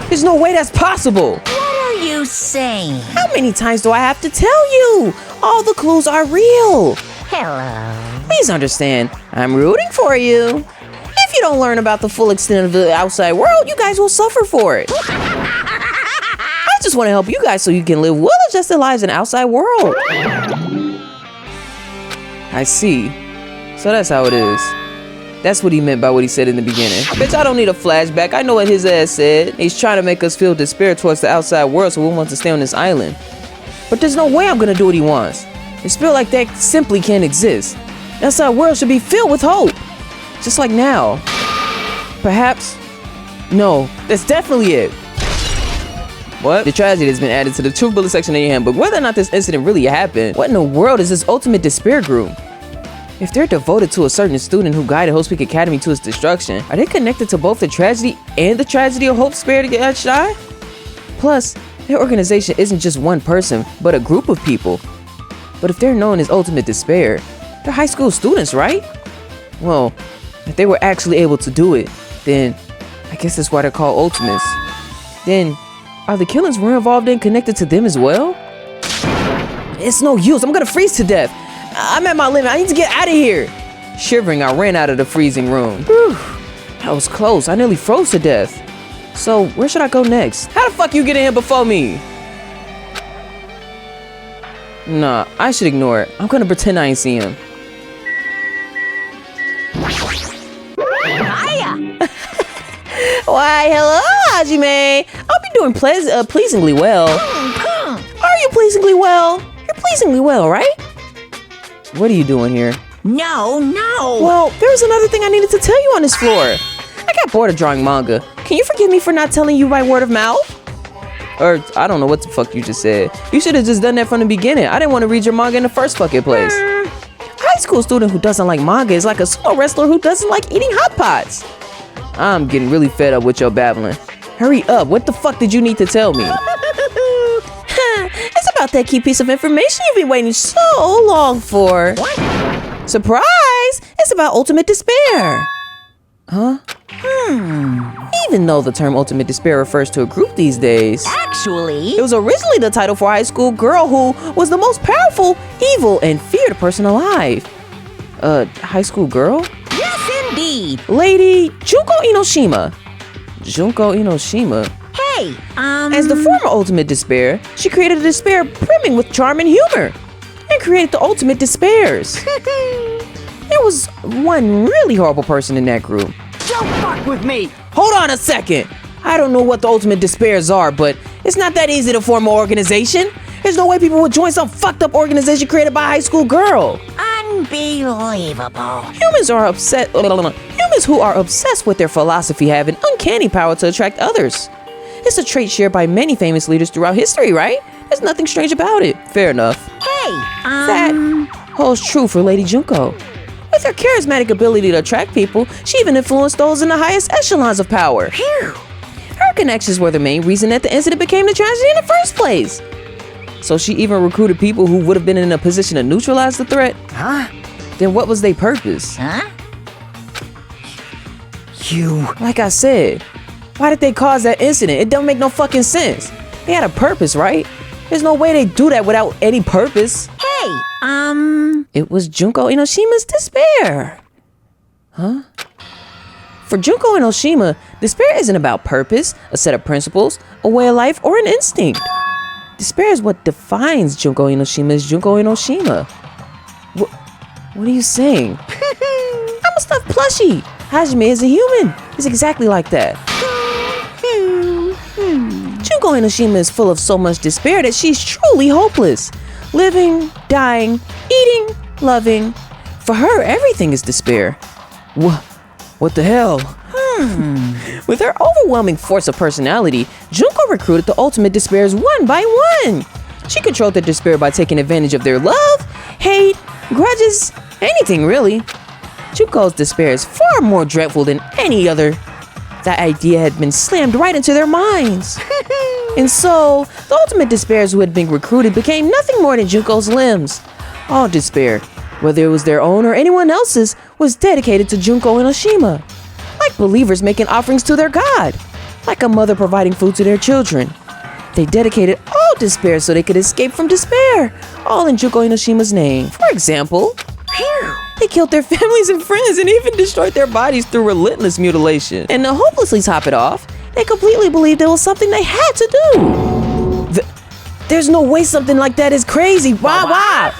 There's no way that's possible. What are you saying? How many times do I have to tell you? All the clues are real. Hello. Please understand, I'm rooting for you. If you don't learn about the full extent of the outside world, you guys will suffer for it. I just want to help you guys so you can live well-adjusted lives in the outside world. I see. So that's how it is. That's what he meant by what he said in the beginning. Bitch, I don't need a flashback. I know what his ass said. He's trying to make us feel despair towards the outside world so we want to stay on this island. But there's no way I'm gonna do what he wants. Despair like that simply can't exist. The outside world should be filled with hope. Just like now. Perhaps? No, that's definitely it. What? The tragedy has been added to the truth bullet section of your handbook. Whether or not this incident really happened, what in the world is this ultimate despair group? If they're devoted to a certain student who guided Hope's Peak Academy to its destruction, are they connected to both the tragedy and the tragedy of Hope's Spare to get shy? Plus, their organization isn't just one person, but a group of people. But if they're known as Ultimate Despair, they're high school students, right? Well, if they were actually able to do it, then I guess that's why they're called Ultimates. Then, are the killings we're involved in connected to them as well? It's no use, I'm gonna freeze to death. I'm at my limit, I need to get out of here. Shivering, I ran out of the freezing room. Whew, that was close, I nearly froze to death. So, where should I go next? How the fuck you get in here before me? Nah, I should ignore it. I'm gonna pretend I ain't see him. Hiya! Why, hello, Hajime. I'll be doing pleasingly well. Are you pleasingly well? You're pleasingly well, right? What are you doing here? No. Well, there's another thing I needed to tell you on this floor. I got bored of drawing manga. Can you forgive me for not telling you by word of mouth? Or, I don't know what the fuck you just said. You should have just done that from the beginning. I didn't want to read your manga in the first fucking place. High school student who doesn't like manga is like a sumo wrestler who doesn't like eating hot pots. I'm getting really fed up with your babbling. Hurry up, what the fuck did you need to tell me? It's about that key piece of information you've been waiting so long for. What? Surprise! It's about ultimate despair. Huh? Even though the term ultimate despair refers to a group these days, Actually, it was originally the title for a high school girl who was the most powerful, evil, and feared person alive. High school girl? yes, indeed. Lady Junko Enoshima. Junko Enoshima. Hey, As the former ultimate despair, she created a despair brimming with charm and humor, and created the ultimate despairs. There was one really horrible person in that group. Don't fuck with me! Hold on a second. I don't know what the ultimate despairs are, but it's not that easy to form an organization. There's no way people would join some fucked up organization created by a high school girl. unbelievable. Humans who are obsessed with their philosophy have an uncanny power to attract others. It's a trait shared by many famous leaders throughout history, right? There's nothing strange about it. Fair enough. Hey, That holds true for Lady Junko. With her charismatic ability to attract people, she even influenced those in the highest echelons of power. Phew. Her connections were the main reason that the incident became the tragedy in the first place. So she even recruited people who would have been in a position to neutralize the threat? Huh? Then what was their purpose? Huh? You... Like I said, why did they cause that incident? It don't make no fucking sense. They had a purpose, right? There's no way they do that without any purpose. Hey, It was Junko Enoshima's despair. Huh? For Junko Enoshima, despair isn't about purpose, a set of principles, a way of life, or an instinct. Despair is what defines Junko Enoshima as Junko Enoshima. What are you saying? I'm a stuffed plushie. Hajime is a human. He's exactly like that. Junko Enoshima is full of so much despair that she's truly hopeless. Living, dying, eating, loving. For her, everything is despair. What the hell? With her overwhelming force of personality, Junko recruited the ultimate despairs one by one. She controlled their despair by taking advantage of their love, hate, grudges, anything really. Junko's despair is far more dreadful than any other. That idea had been slammed right into their minds. And so, the ultimate despairs who had been recruited became nothing more than Junko's limbs. All despair, whether it was their own or anyone else's, was dedicated to Junko Enoshima. Like believers making offerings to their god. Like a mother providing food to their children. They dedicated all despair so they could escape from despair, all in Junko Enoshima's name. For example, they killed their families and friends and even destroyed their bodies through relentless mutilation. And to hopelessly top it off, they completely believed it was something they had to do. There's no way something like that is crazy. Why?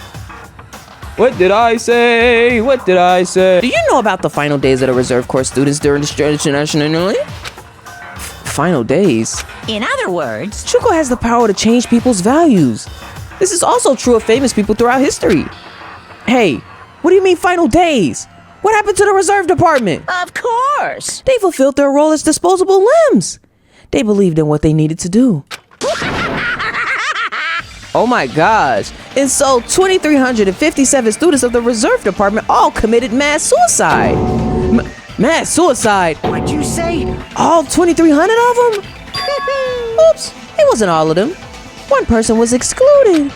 What did I say? What did I say? Do you know about the final days of the reserve corps students during the international? Final days? in other words, Junko has the power to change people's values. This is also true of famous people throughout history. Hey, what do you mean final days? What happened to the reserve department? of course. They fulfilled their role as disposable limbs. They believed in what they needed to do. Oh my gosh. And so 2,357 students of the reserve department all committed mass suicide. Mass suicide? What'd you say? All 2,300 of them? Oops, it wasn't all of them. One person was excluded.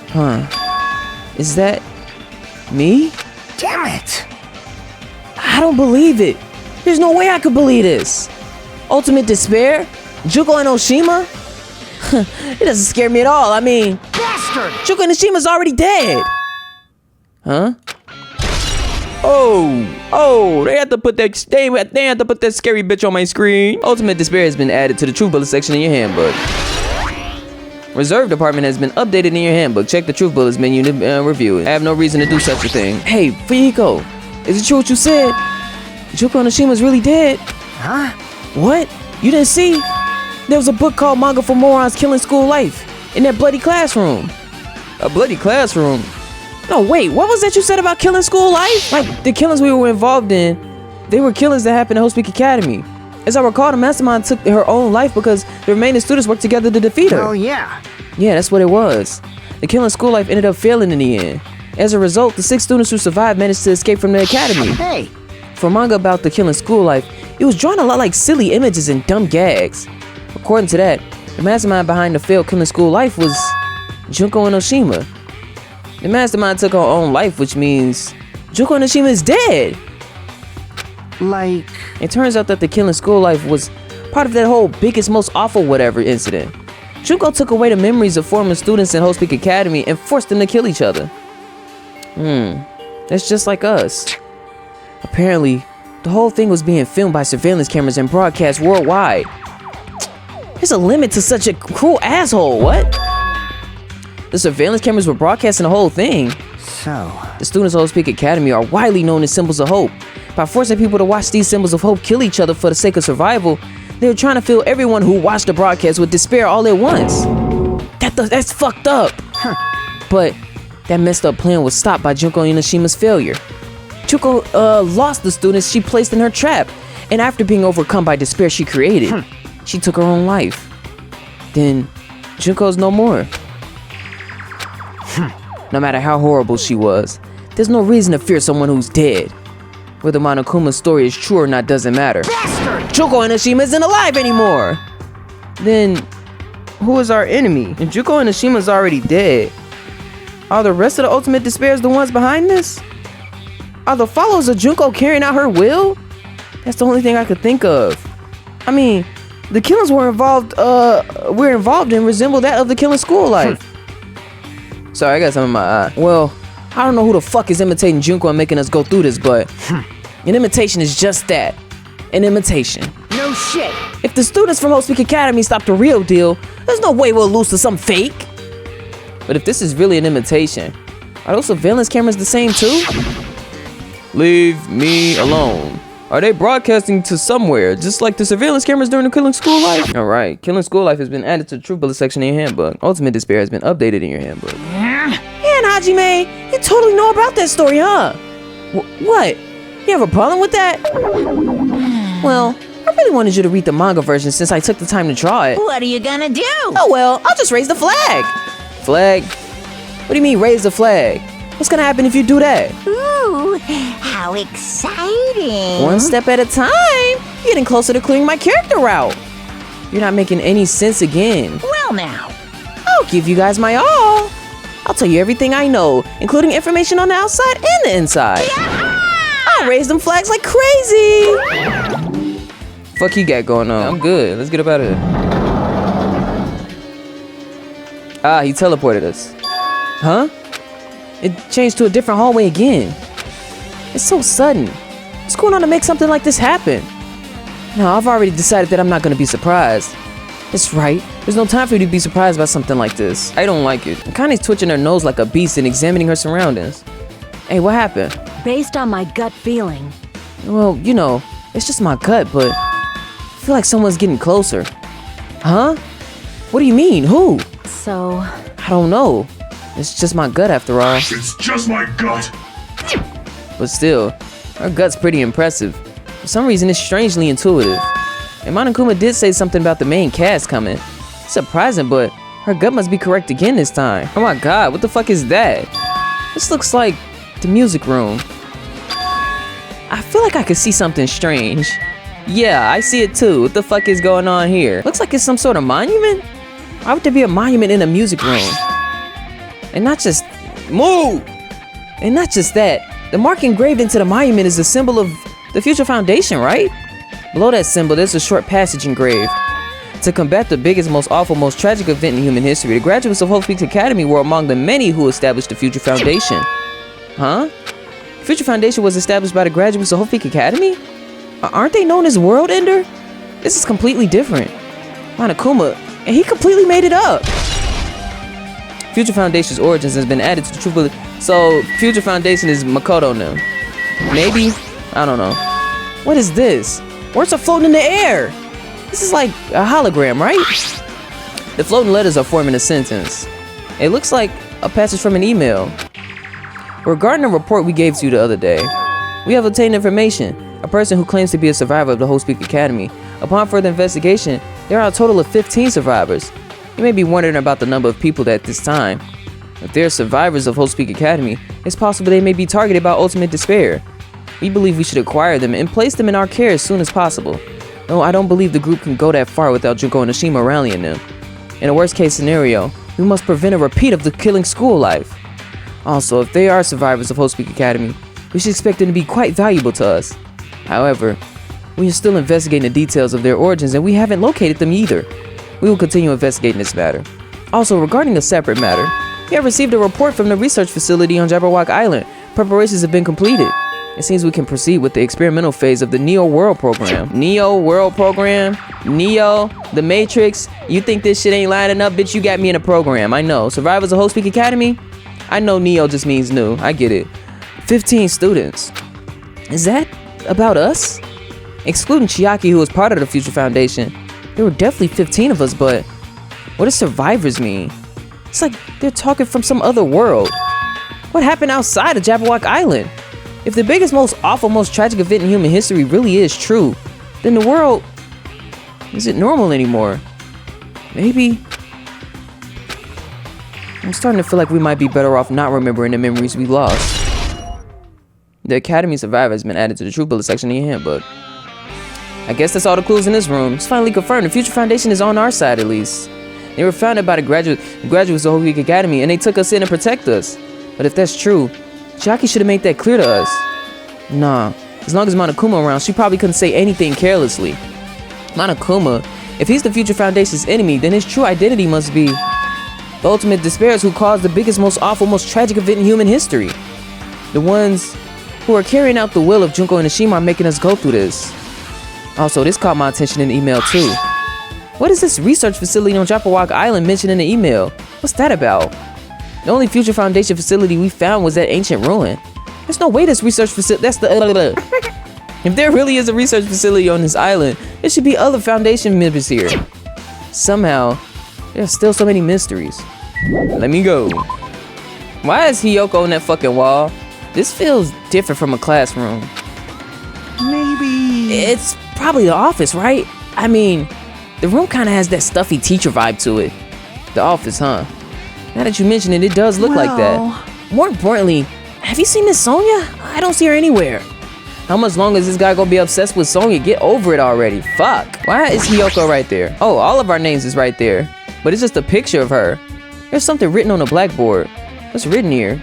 Huh. Is that me? Damn it! I don't believe it. There's no way I could believe this. Ultimate despair? Junko Enoshima? It doesn't scare me at all. I mean, Bastard! Junko Enoshima's already dead. Huh? Oh, they have to put that scary bitch on my screen. Ultimate despair has been added to the true bullet section in your handbook. Reserve department has been updated in your handbook. Check the truth bullets menu to review it. I have no reason to do such a thing. Hey, Fuyiko, is it true what you said? Junko Noshima's really dead? Huh? What? You didn't see? There was a book called Manga for Morons Killing School Life in that bloody classroom. A bloody classroom? No, wait, what was that you said about killing school life? Like, the killings we were involved in, they were killings that happened at Host Peak Academy. As I recall, the mastermind took her own life because the remaining students worked together to defeat her. Oh, yeah. Yeah, that's what it was. The killing school life ended up failing in the end. As a result, the 6 students who survived managed to escape from the academy. Hey. For manga about the killing school life, it was drawn a lot like silly images and dumb gags. According to that, the mastermind behind the failed killing school life was Junko Enoshima. The mastermind took her own life, which means Junko Enoshima is dead. Like... It turns out that the killing school life was part of that whole biggest, most awful whatever incident. Junko took away the memories of former students in Host Peak Academy and forced them to kill each other. That's just like us. Apparently, the whole thing was being filmed by surveillance cameras and broadcast worldwide. There's a limit to such a cruel asshole, what? The surveillance cameras were broadcasting the whole thing. So... The students of Host Peak Academy are widely known as symbols of hope. By forcing people to watch these symbols of hope kill each other for the sake of survival, they were trying to fill everyone who watched the broadcast with despair all at once. That's fucked up. But that messed up plan was stopped by Junko Enochima's failure. Junko lost the students she placed in her trap, and after being overcome by despair she created, she took her own life. Then Junko's no more. No matter how horrible she was, there's no reason to fear someone who's dead. Whether Monokuma's story is true or not doesn't matter. Bastard! Junko Enoshima isn't alive anymore! Then, who is our enemy? If Junko Enoshima's already dead, are the rest of the Ultimate Despairs the ones behind this? Are the followers of Junko carrying out her will? That's the only thing I could think of. I mean, the killings we're involved in resemble that of the killing school life. Sorry, I got something in my eye. Well, I don't know who the fuck is imitating Junko and making us go through this, but an imitation is just that. An imitation. No shit. If the students from Host Peak Academy stop the real deal, there's no way we'll lose to some fake. But if this is really an imitation, are those surveillance cameras the same too? Leave me alone. Are they broadcasting to somewhere, just like the surveillance cameras during the Killing School Life? Alright, Killing School Life has been added to the True Bullet section in your handbook. Ultimate Despair has been updated in your handbook. And Hajime, you totally know about that story, huh? What? You have a problem with that? Well, I really wanted you to read the manga version since I took the time to draw it. What are you gonna do? Oh well, I'll just raise the flag. Flag? What do you mean raise the flag? What's gonna happen if you do that? Ooh, how exciting. One step at a time. You're getting closer to clearing my character out. You're not making any sense again. Well now. I'll give you guys my all. I'll tell you everything I know, including information on the outside and the inside. I'll raise them flags like crazy. Fuck you got going on? I'm good. Let's get up out of here. Ah, he teleported us. Huh? It changed to a different hallway again. It's so sudden. What's going on to make something like this happen? No, I've already decided that I'm not gonna be surprised. That's right. There's no time for you to be surprised by something like this. I don't like it. Kane's twitching her nose like a beast and examining her surroundings. Hey, what happened? Based on my gut feeling. Well, you know, it's just my gut, but I feel like someone's getting closer. Huh? What do you mean? Who? So, I don't know. It's just my gut after all. It's just my gut. But still, her gut's pretty impressive. For some reason, it's strangely intuitive. And Monokuma did say something about the main cast coming. Surprising, but her gut must be correct again this time. Oh my god, what the fuck is that? This looks like the music room. I feel like I could see something strange. Yeah, I see it too. What the fuck is going on here? Looks like it's some sort of monument? Why would there be a monument in a music room? And not just... Move! And not just that. The mark engraved into the monument is a symbol of the Future Foundation, right? Below that symbol, there's a short passage engraved. To combat the biggest, most awful, most tragic event in human history, the graduates of Hope Peak Academy were among the many who established the Future Foundation. Huh? Future Foundation was established by the graduates of Hope Peak Academy? Aren't they known as World Ender? This is completely different. Monokuma, and he completely made it up. Future Foundation's origins has been added to the True Bullet. So Future Foundation is Makoto now. Maybe? I don't know. What is this? Words are floating in the air. This is like a hologram, right? The floating letters are forming a sentence. It looks like a passage from an email. Regarding a report we gave to you the other day, we have obtained information. A person who claims to be a survivor of the Whole Speak Academy. Upon further investigation, there are a total of 15 survivors. You may be wondering about the number of people at this time. If they are survivors of Whole Speak Academy, it's possible they may be targeted by ultimate despair. We believe we should acquire them and place them in our care as soon as possible. No, I don't believe the group can go that far without Junko and Ashima rallying them. In a worst case scenario, we must prevent a repeat of the killing school life. Also, if they are survivors of Whole Speak Academy, we should expect them to be quite valuable to us. However, we are still investigating the details of their origins and we haven't located them either. We will continue investigating this matter. Also, regarding a separate matter, we have received a report from the research facility on Jabberwock Island. Preparations have been completed. It seems we can proceed with the experimental phase of the Neo World Program. Neo World Program? Neo? The Matrix? You think this shit ain't lining up? Bitch, you got me in a program. I know. Survivors of Whole Speak Academy? I know Neo just means new. I get it. 15 students. Is that about us? Excluding Chiaki, who was part of the Future Foundation, there were definitely 15 of us, but what does survivors mean? It's like they're talking from some other world. What happened outside of Jabberwock Island? If the biggest, most awful, most tragic event in human history really is true, then the world isn't normal anymore. Maybe. I'm starting to feel like we might be better off not remembering the memories we lost. The Academy Survivor has been added to the True Bullet section in your handbook. I guess that's all the clues in this room. It's finally confirmed. The Future Foundation is on our side, at least. They were founded by the graduates of the Whole Week Academy, and they took us in to protect us. But if that's true, Chiaki should have made that clear to us. Nah, as long as Monokuma around, she probably couldn't say anything carelessly. Monokuma, if he's the Future Foundation's enemy, then his true identity must be the ultimate despairs who caused the biggest, most awful, most tragic event in human history. The ones who are carrying out the will of Junko and Ashima are making us go through this. Also, this caught my attention in the email too. What is this research facility on Jabberwock Island mentioned in the email? What's that about? The only Future Foundation facility we found was that ancient ruin. There's no way this research facility, that's the If there really is a research facility on this island, there should be other Foundation members here. Somehow, there's still so many mysteries. Let me go. Why is Hiyoko on that fucking wall? This feels different from a classroom. Maybe. It's probably the office, right? I mean, the room kind of has that stuffy teacher vibe to it. The office, huh? Now that you mention it, it does look like that. More importantly, have you seen Miss Sonia? I don't see her anywhere. How much longer is this guy gonna be obsessed with Sonia? Get over it already. Fuck. Why is Hiyoko right there? Oh, all of our names is right there. But it's just a picture of her. There's something written on the blackboard. What's written here?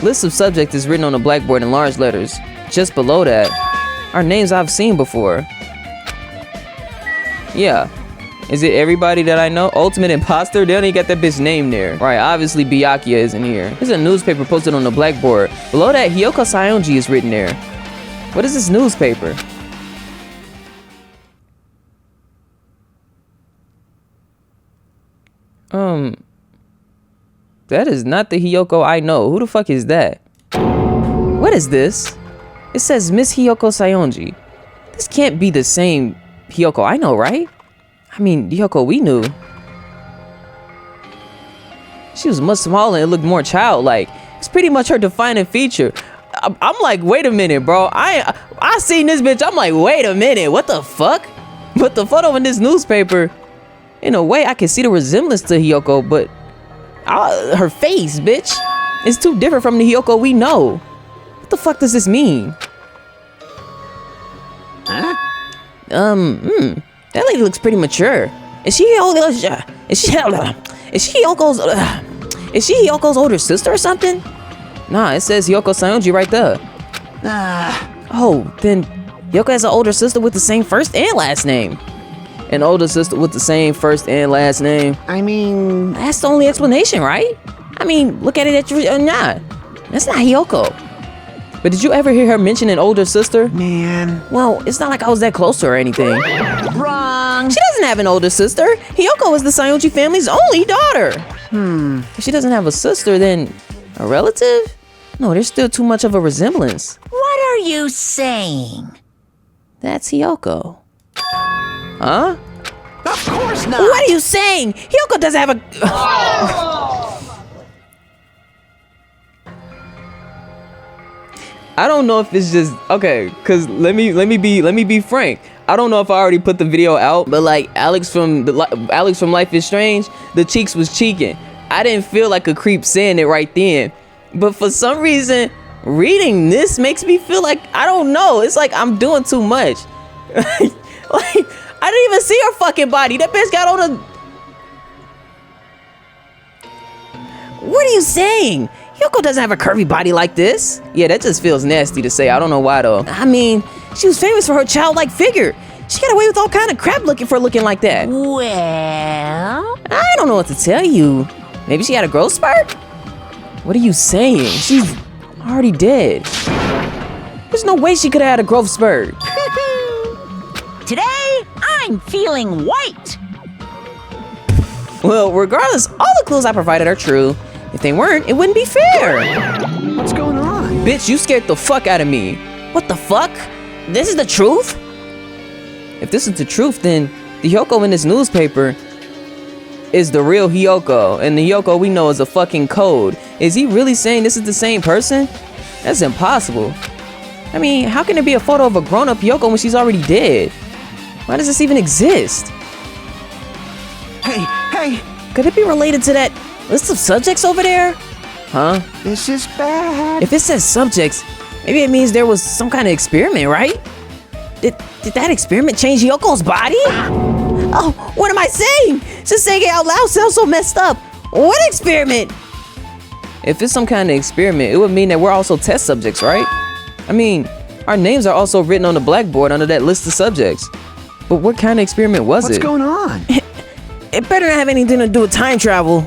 List of subjects is written on the blackboard in large letters. Just below that are names I've seen before. Yeah. Is it everybody that I know? Ultimate Imposter? They only got that bitch name there. Right, obviously Byakuya isn't here. There's a newspaper posted on the blackboard. Below that, Hiyoko Sayonji is written there. What is this newspaper? That is not the Hiyoko I know. Who the fuck is that? What is this? It says Miss Hiyoko Sayonji. This can't be the same Hiyoko I know, right? I mean, the Hiyoko we knew. She was much smaller and looked more childlike. It's pretty much her defining feature. I'm like, wait a minute, bro. I seen this bitch. I'm like, wait a minute. What the fuck? But the photo in this newspaper, in a way, I can see the resemblance to Hiyoko, but her face, bitch, is too different from the Hiyoko we know. What the fuck does this mean? Huh? That lady looks pretty mature. Is she Hyoko's older sister or something? Nah, it says Hiyoko Sayonji right there. Oh, then Hiyoko has an older sister with the same first and last name. An older sister with the same first and last name. I mean, That's the only explanation, right? I mean, look at it at your not. That's not Hiyoko. But did you ever hear her mention an older sister? man. Well, it's not like I was that close to her or anything. Wrong. She doesn't have an older sister. Hiyoko is the Sayonji family's only daughter. If she doesn't have a sister, then a relative? No, there's still too much of a resemblance. What are you saying? That's Hiyoko. Huh? Of course not! What are you saying? Hiyoko doesn't have a... I don't know if it's just okay, cause let me be frank. I don't know if I already put the video out, but like Alex from Life is Strange, the cheeks was cheeking. I didn't feel like a creep saying it right then, but for some reason, reading this makes me feel like I don't know. It's like I'm doing too much. Like I didn't even see her fucking body. That bitch got on a. What are you saying? Hiyoko doesn't have a curvy body like this. Yeah, that just feels nasty to say. I don't know why though. I mean, she was famous for her childlike figure. She got away with all kind of crap looking like that. Well, I don't know what to tell you. Maybe she had a growth spurt? What are you saying? She's already dead. There's no way she could have had a growth spurt. today I'm feeling white. Well, regardless, all the clues I provided are true. If they weren't, it wouldn't be fair. What's going on? Bitch, you scared the fuck out of me. What the fuck? This is the truth? If this is the truth, then the Hiyoko in this newspaper is the real Hiyoko, and the Hiyoko we know is a fucking code. Is he really saying this is the same person? That's impossible. I mean, how can there be a photo of a grown-up Hiyoko when she's already dead? Why does this even exist? Hey, Could it be related to that list of subjects over there? Huh? this is bad. If it says subjects, maybe it means there was some kind of experiment, right? Did that experiment change Yoko's body? Oh, what am I saying? Just saying it out loud sounds so messed up. What experiment? If it's some kind of experiment, it would mean that we're also test subjects, right? I mean, our names are also written on the blackboard under that list of subjects. But what kind of experiment was What's it? going on? It better not have anything to do with time travel.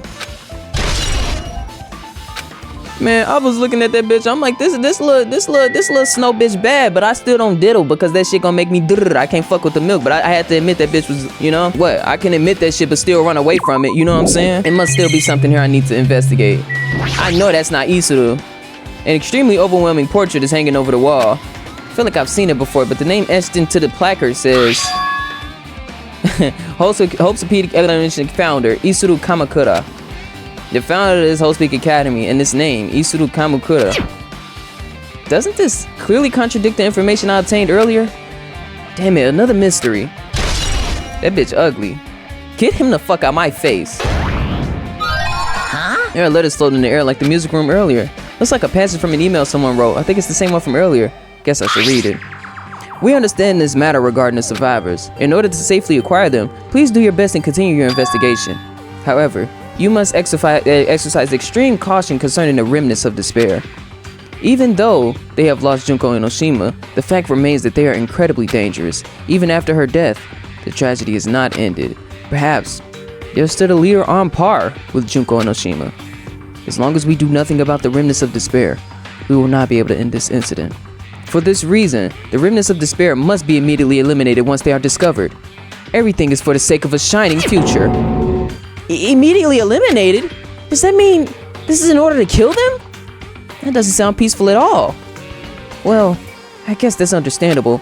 Man, I was looking at that bitch. I'm like, this little snow bitch bad, but I still don't diddle because that shit gonna make me drrr. I can't fuck with the milk, but I had to admit that bitch was, you know, what? I can admit that shit, but still run away from it. You know what I'm saying? It must still be something here I need to investigate. I know that's not Isuru. An extremely overwhelming portrait is hanging over the wall. I feel like I've seen it before, but the name etched into the placard says Hope's Elementary founder, Isuru Kamakura. The founder of this Whole Speak Academy, and this name, Isuru Kamakura. Doesn't this clearly contradict the information I obtained earlier? Damn it, another mystery. That bitch ugly. Get him the fuck out my face. Huh? There are letters floating in the air like the music room earlier. Looks like a passage from an email someone wrote. I think it's the same one from earlier. Guess I should read it. We understand this matter regarding the survivors. In order to safely acquire them, please do your best and continue your investigation. However, you must exercise extreme caution concerning the remnants of despair. Even though they have lost Junko Enoshima, the fact remains that they are incredibly dangerous. Even after her death, the tragedy is not ended. Perhaps there's still a leader on par with Junko Enoshima. As long as we do nothing about the remnants of despair, we will not be able to end this incident. For this reason, the remnants of despair must be immediately eliminated once they are discovered. Everything is for the sake of a shining future. Immediately eliminated? Does that mean this is in order to kill them? That doesn't sound peaceful at all. Well, I guess that's understandable.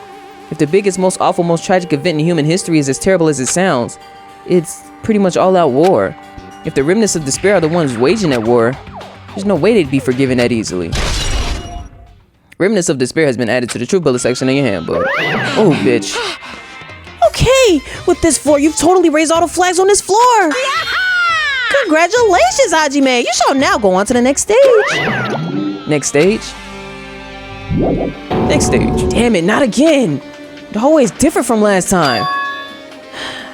If the biggest, most awful, most tragic event in human history is as terrible as it sounds, it's pretty much all-out war. If the remnants of despair are the ones waging that war, there's no way they'd be forgiven that easily. Remnants of despair has been added to the true bullet section in your handbook. Oh, bitch. Okay, with this floor, you've totally raised all the flags on this floor. Congratulations, Hajime. You shall now go on to the next stage. Next stage? Next stage. Damn it, not again. The hallway is different from last time.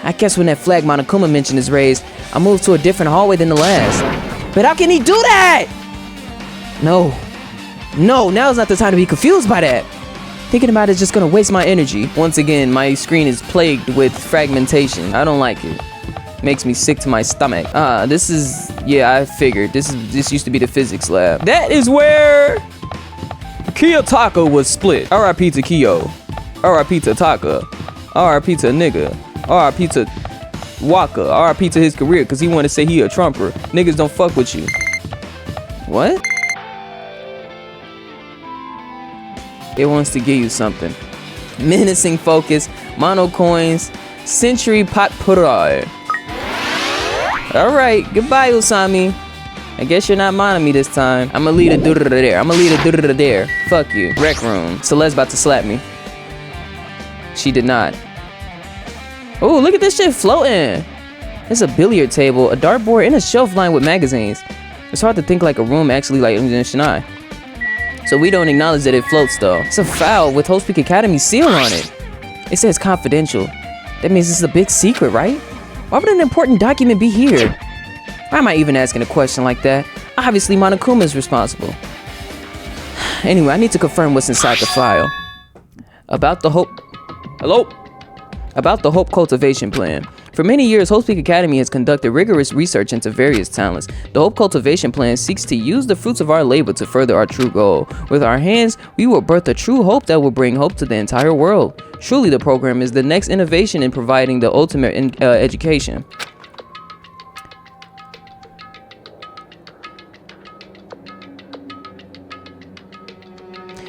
I guess when that flag Monokuma mentioned is raised, I moved to a different hallway than the last. But how can he do that? No, now's not the time to be confused by that. Thinking about it is just gonna waste my energy. Once again, my screen is plagued with fragmentation. I don't like it. Makes me sick to my stomach. This is, yeah, I figured. This used to be the physics lab. That is where Kiyotaka was split. R.I.P. to Kiyo. R.I.P. to Taka. R.I.P. to nigga. R.I.P. to Walker, RIP to his career, cause he wanna say he a Trumper. Niggas don't fuck with you. What? It wants to give you something. Menacing focus, mono coins, century pot purai. Alright, goodbye Usami. I guess you're not minding me this time. I'ma lead a doodle there. I'ma lead a doodle there. Fuck you. Rec room. Celeste's about to slap me. She did not. Oh, look at this shit floating. There's a billiard table, a dartboard, and a shelf lined with magazines. It's hard to think like a room actually like Shanai. So we don't acknowledge that it floats though. It's a file with Host Peak Academy seal on it. It says confidential. That means this is a big secret, right? Why would an important document be here? Why am I even asking a question like that? Obviously Monokuma is responsible. Anyway, I need to confirm what's inside the file. About the Hope... Hello? About the Hope Cultivation Plan. For many years, Hope Peak Academy has conducted rigorous research into various talents. The Hope Cultivation Plan seeks to use the fruits of our labor to further our true goal. With our hands, we will birth a true hope that will bring hope to the entire world. Truly, the program is the next innovation in providing the ultimate education.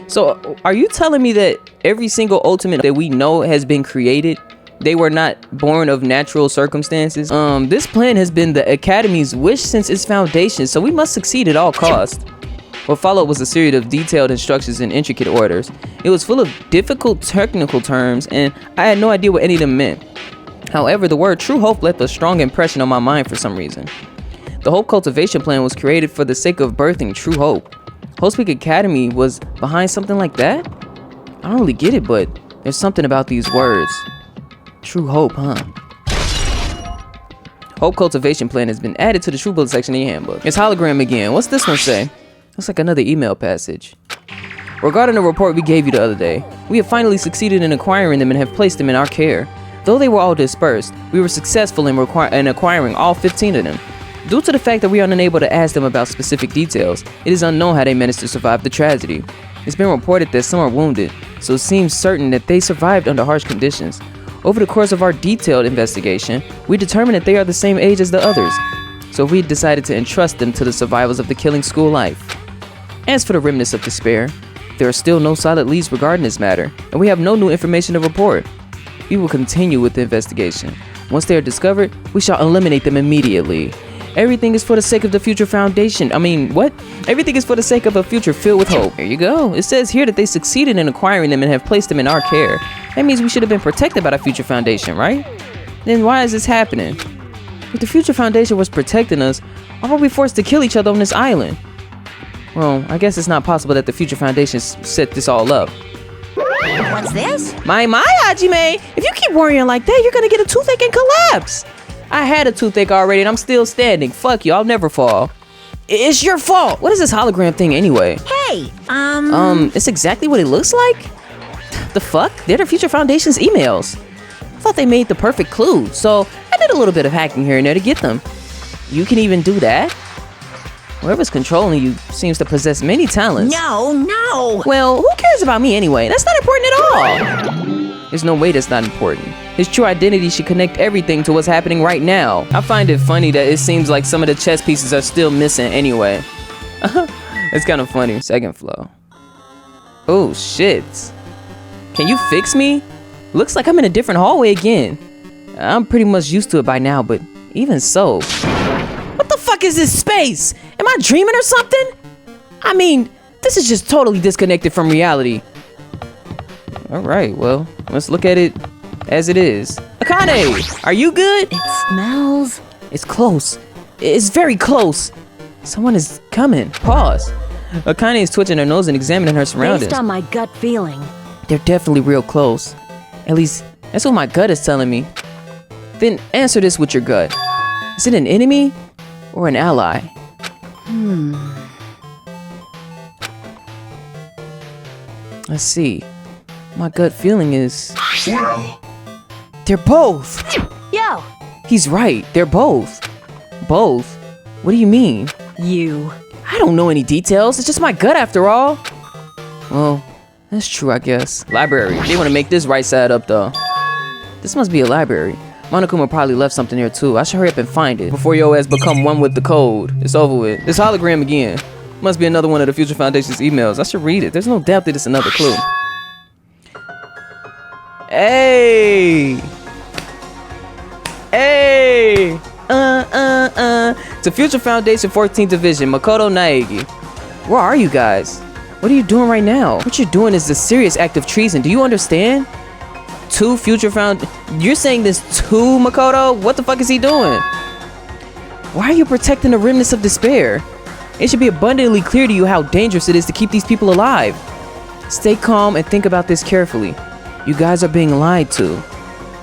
So, are you telling me that every single ultimate that we know has been created, they were not born of natural circumstances? This plan has been the Academy's wish since its foundation, so we must succeed at all costs. What followed was a series of detailed instructions and intricate orders. It was full of difficult technical terms, and I had no idea what any of them meant. However, the word True Hope left a strong impression on my mind for some reason. The Hope Cultivation Plan was created for the sake of birthing true hope. Host Peak Academy was behind something like that? I don't really get it, but there's something about these words. True hope, huh? Hope Cultivation Plan has been added to the True Bullet section of your handbook. It's hologram again. What's this one say? Looks like another email passage. Regarding the report we gave you the other day, we have finally succeeded in acquiring them and have placed them in our care. Though they were all dispersed, we were successful in acquiring all 15 of them. Due to the fact that we are unable to ask them about specific details, it is unknown how they managed to survive the tragedy. It's been reported that some are wounded, so it seems certain that they survived under harsh conditions. Over the course of our detailed investigation, we determined that they are the same age as the others, so we decided to entrust them to the survivors of the killing school life. As for the remnants of despair, there are still no solid leads regarding this matter, and we have no new information to report. We will continue with the investigation. Once they are discovered, we shall eliminate them immediately. Everything is for the sake of the future foundation. Everything is for the sake of a future filled with hope. There you go. It says here that they succeeded in acquiring them and have placed them in our care. That means we should have been protected by the future foundation, right? Then why is this happening? If the future foundation was protecting us, why were we forced to kill each other on this island? Well, I guess it's not possible that the future foundation set this all up. What's this? My Hajime! If you keep worrying like that, you're gonna get a toothache and collapse. I had a toothache already and I'm still standing. Fuck you, I'll never fall. It's your fault. What is this hologram thing anyway? Hey, it's exactly what it looks like? The fuck? They're the Future Foundation's emails. I thought they made the perfect clue, so I did a little bit of hacking here and there to get them. You can even do that? Whoever's controlling you seems to possess many talents. No. Well, who cares about me anyway? That's not important at all. There's no way that's not important. His true identity should connect everything to what's happening right now. I find it funny that it seems like some of the chess pieces are still missing anyway. It's kind of funny. Second floor. Oh shit. Can you fix me? Looks like I'm in a different hallway again. I'm pretty much used to it by now, but even so. What the fuck is this space? Am I dreaming or something? I mean, this is just totally disconnected from reality. Alright, well, let's look at it as it is. Akane, are you good? It smells. It's close. It's very close. Someone is coming. Pause. Akane is twitching her nose and examining her surroundings. Based on my gut feeling. They're definitely real close. At least, that's what my gut is telling me. Then answer this with your gut. Is it an enemy or an ally? Let's see. My gut feeling is... Well, they're both! Yo! He's right, they're both. Both? What do you mean? You. I don't know any details, it's just my gut after all. Well, that's true, I guess. Library. They want to make this right side up, though. This must be a library. Monokuma probably left something there too. I should hurry up and find it before your ass become one with the code. It's over with. This hologram again. Must be another one of the Future Foundation's emails. I should read it. There's no doubt that it's another clue. Hey! Hey! To Future Foundation 14th Division, Makoto Naegi. Where are you guys? What are you doing right now? What you're doing is a serious act of treason. Do you understand? To Future Found... You're saying this to Makoto? What the fuck is he doing? Why are you protecting the remnants of despair? It should be abundantly clear to you how dangerous it is to keep these people alive. Stay calm and think about this carefully. You guys are being lied to.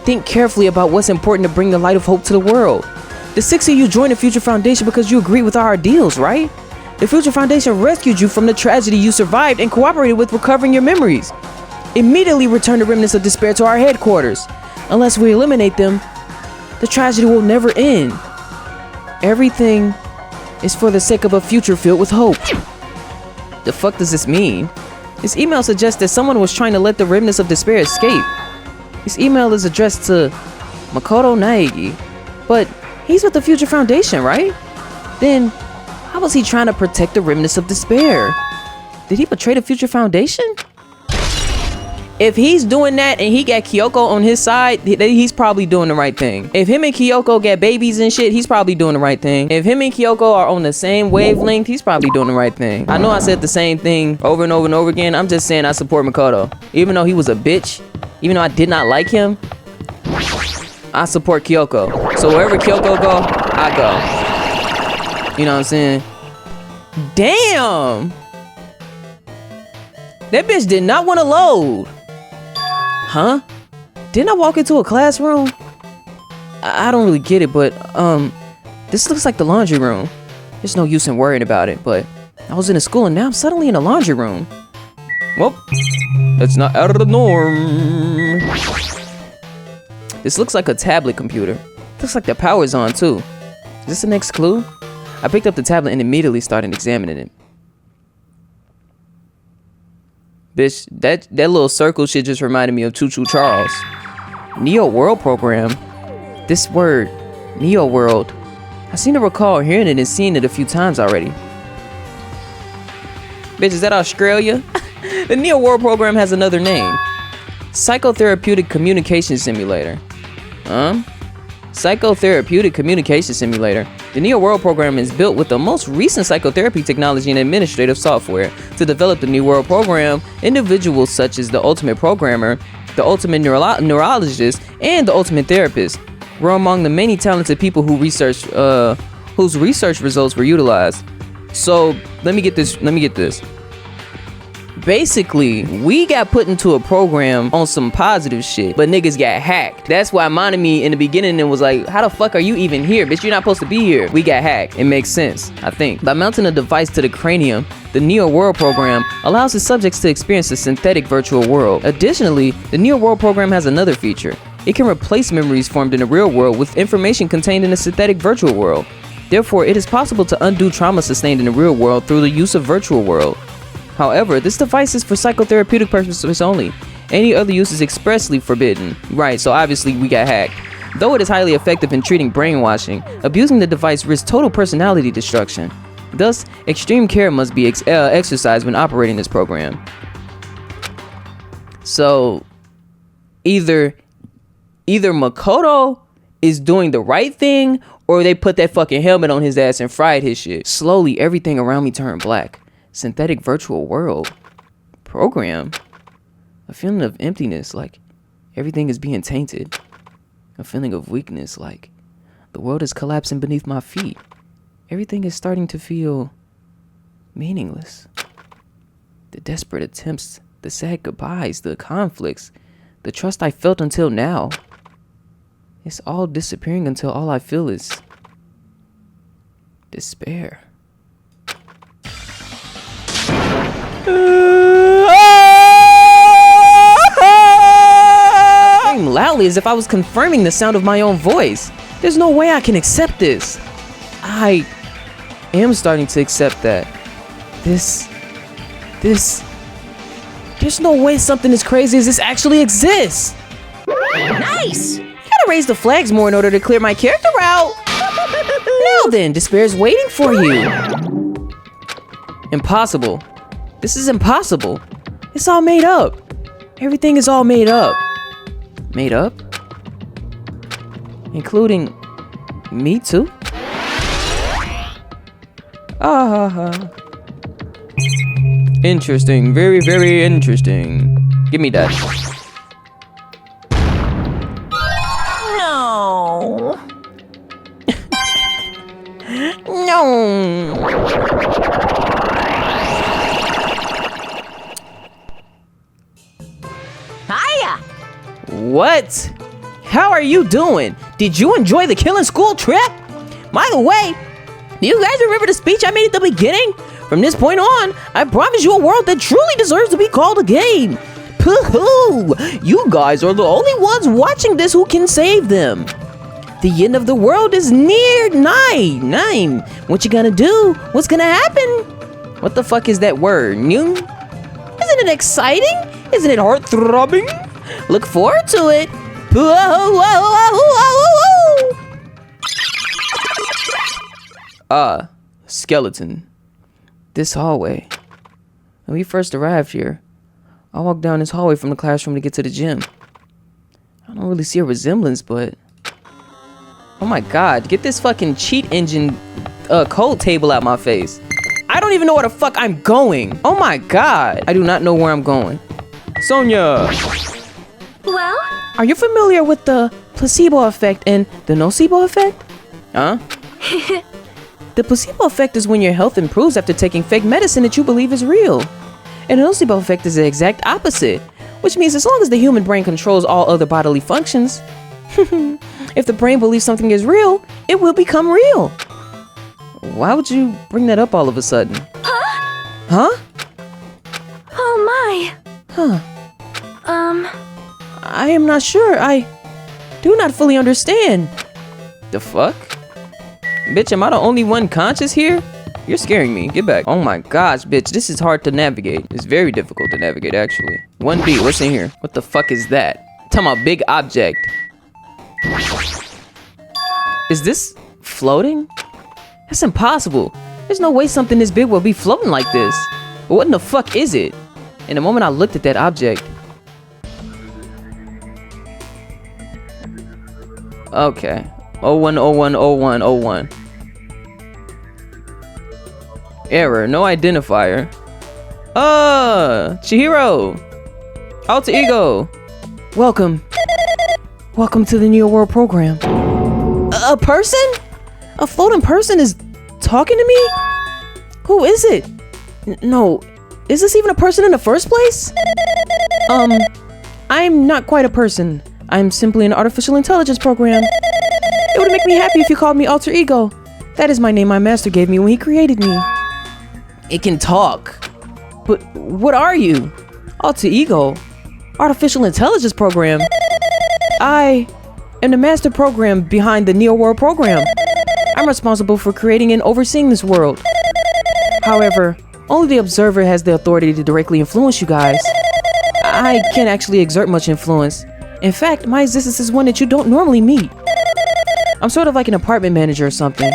Think carefully about what's important to bring the light of hope to the world. The 6 of you joined the Future Foundation because you agree with our ideals, right? The Future Foundation rescued you from the tragedy you survived and cooperated with recovering your memories. Immediately return the remnants of despair to our headquarters. Unless we eliminate them, the tragedy will never end. Everything is for the sake of a future filled with hope. The fuck does this mean? This email suggests that someone was trying to let the remnants of despair escape. This email is addressed to Makoto Naegi, but he's with the Future Foundation, right? Then, how was he trying to protect the remnants of despair? Did he betray the Future Foundation? If he's doing that and he got Kyoko on his side, he's probably doing the right thing. If him and Kyoko got babies and shit, he's probably doing the right thing. If him and Kyoko are on the same wavelength, he's probably doing the right thing. I know I said the same thing over and over and over again. I'm just saying I support Makoto. Even though he was a bitch, even though I did not like him, I support Kyoko. So wherever Kyoko go, I go. You know what I'm saying? Damn! That bitch did not want to load. Huh? Didn't I walk into a classroom? I don't really get it, but this looks like the laundry room. There's no use in worrying about it, but I was in a school and now I'm suddenly in a laundry room. Well, that's not out of the norm. This looks like a tablet computer. Looks like the power's on too. Is this the next clue? I picked up the tablet and immediately started examining it. Bitch, that little circle shit just reminded me of Choo Choo Charles. Neo World program? This word, Neo World. I seem to recall hearing it and seeing it a few times already. Bitch, is that Australia? The Neo World program has another name. Psychotherapeutic Communication Simulator. Psychotherapeutic Communication Simulator. The Neo World program is built with the most recent psychotherapy technology and administrative software. To develop the New World program, individuals such as the Ultimate Programmer, the Ultimate Neurologist, and the Ultimate Therapist were among the many talented people who whose research results were utilized. So, let me get this. Basically, we got put into a program on some positive shit, but niggas got hacked. That's why Monami in the beginning and was like, how the fuck are you even here? Bitch, you're not supposed to be here. We got hacked. It makes sense, I think. By mounting a device to the cranium, the Neo World program allows the subjects to experience a synthetic virtual world. Additionally, the Neo World program has another feature. It can replace memories formed in the real world with information contained in a synthetic virtual world. Therefore, it is possible to undo trauma sustained in the real world through the use of virtual world. However, this device is for psychotherapeutic purposes only. Any other use is expressly forbidden. Right, so obviously we got hacked. Though it is highly effective in treating brainwashing, abusing the device risks total personality destruction. Thus, extreme care must be exercised when operating this program. So, either Makoto is doing the right thing, or they put that fucking helmet on his ass and fried his shit. Slowly, everything around me turned black. Synthetic virtual world program. A feeling of emptiness, like everything is being tainted. A feeling of weakness, like the world is collapsing beneath my feet. Everything is starting to feel meaningless. The desperate attempts, the sad goodbyes, the conflicts, the trust I felt until now. It's all disappearing until all I feel is despair. Scream loudly as if I was confirming the sound of my own voice. There's no way I can accept this. I am starting to accept that. There's no way something as crazy as this actually exists. Nice! You got raise the flags more in order to clear my character out. Now then, despair is waiting for you. Impossible. This is impossible. It's all made up. Everything is all made up. Made up? Including me too? Interesting. Very, very interesting. Give me that. No. No. Hiya. What? How are you doing? Did you enjoy the killing school trip? By the way, do you guys remember the speech I made at the beginning? From this point on, I promise you a world that truly deserves to be called a game. Pooh-hoo! You guys are the only ones watching this who can save them. The end of the world is near nigh. What you gonna do? What's gonna happen? What the fuck is that word? New? Isn't it exciting? Isn't it heart-throbbing? Look forward to it. Skeleton. This hallway. When we first arrived here, I walked down this hallway from the classroom to get to the gym. I don't really see a resemblance, but... Oh my god, get this fucking cheat engine code table out my face. I don't even know where the fuck I'm going. Oh my god. I do not know where I'm going. Sonia! Well? Are you familiar with the placebo effect and the nocebo effect? Huh? The placebo effect is when your health improves after taking fake medicine that you believe is real. And the nocebo effect is the exact opposite, which means as long as the human brain controls all other bodily functions, if the brain believes something is real, it will become real. Why would you bring that up all of a sudden? Huh? Oh my. Huh. I am not sure. I do not fully understand. The fuck? Bitch, am I the only one conscious here? You're scaring me. Get back. Oh my gosh, bitch. This is hard to navigate. It's very difficult to navigate, actually. 1B, what's in here? What the fuck is that? Talking about big object. Is this floating? That's impossible. There's no way something this big will be floating like this. But what in the fuck is it? In the moment I looked at that object. Okay. 01010101. Error. No identifier. Chihiro. Alter Ego. Welcome. Welcome to the Neo World program. A person? A floating person is talking to me? Who is it? No. Is this even a person in the first place? I'm not quite a person. I'm simply an artificial intelligence program. It would make me happy if you called me Alter Ego. That is my name my master gave me when he created me. It can talk. But what are you? Alter Ego? Artificial intelligence program? I am the master program behind the Neo World program. I'm responsible for creating and overseeing this world. However, only the observer has the authority to directly influence you guys. I can't actually exert much influence. In fact, my existence is one that you don't normally meet. I'm sort of like an apartment manager or something.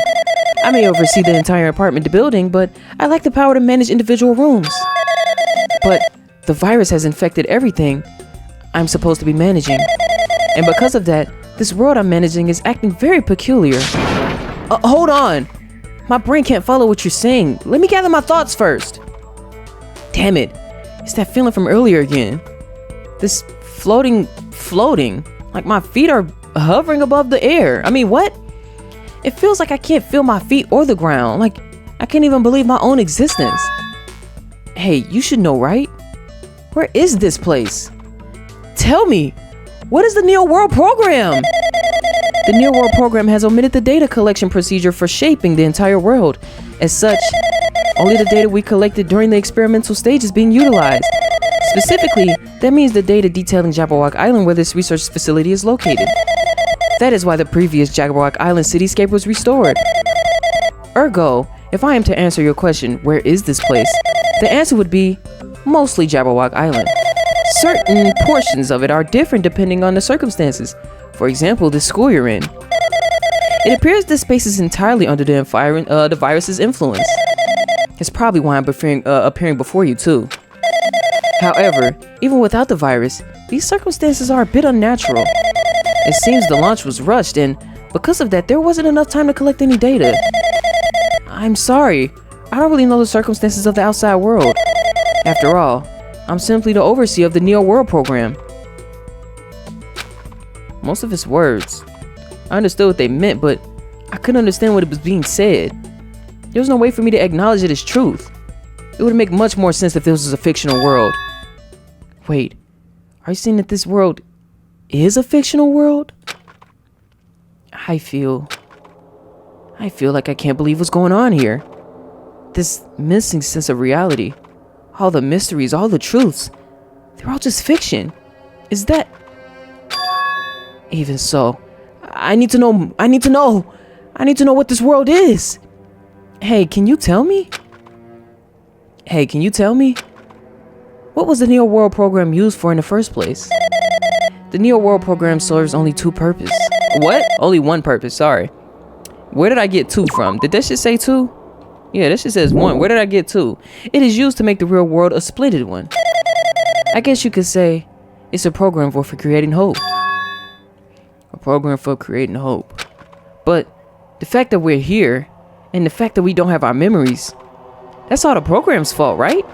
I may oversee the entire apartment building, but I lack the power to manage individual rooms. But the virus has infected everything I'm supposed to be managing. And because of that, this world I'm managing is acting very peculiar. Hold on. My brain can't follow what you're saying. Let me gather my thoughts first. Damn it. It's that feeling from earlier again. This floating. Like my feet are hovering above the air. I mean, what? It feels like I can't feel my feet or the ground. Like I can't even believe my own existence. Hey, you should know, right? Where is this place? Tell me, what is the Neo World program? The Neo World program has omitted the data collection procedure for shaping the entire world. As such, only the data we collected during the experimental stage is being utilized. Specifically, that means the data detailing Jabberwock Island where this research facility is located. That is why the previous Jabberwock Island cityscape was restored. Ergo, if I am to answer your question, where is this place? The answer would be, mostly Jabberwock Island. Certain portions of it are different depending on the circumstances. For example, the school you're in. It appears this space is entirely under the virus's influence. It's probably why I'm appearing before you too. However, even without the virus, these circumstances are a bit unnatural. It seems the launch was rushed, and because of that, there wasn't enough time to collect any data. I'm sorry, I don't really know the circumstances of the outside world. After all, I'm simply the overseer of the Neo World program. Most of his words, I understood what they meant, but I couldn't understand what was being said. There was no way for me to acknowledge it as truth. It would make much more sense if this was a fictional world. Wait, are you saying that this world is a fictional world? I feel like I can't believe what's going on here. This missing sense of reality, all the mysteries, all the truths, they're all just fiction. Is that... Even so, I need to know what this world is. Hey, can you tell me? What was the Neo World program used for in the first place? The Neo World program serves only two purposes. What? Only one purpose, sorry. Where did I get two from? Did that shit say two? Yeah, that shit says one. Where did I get two? It is used to make the real world a splendid one. I guess you could say it's a program for creating hope. A program for creating hope. But the fact that we're here, and the fact that we don't have our memories, that's all the program's fault, right?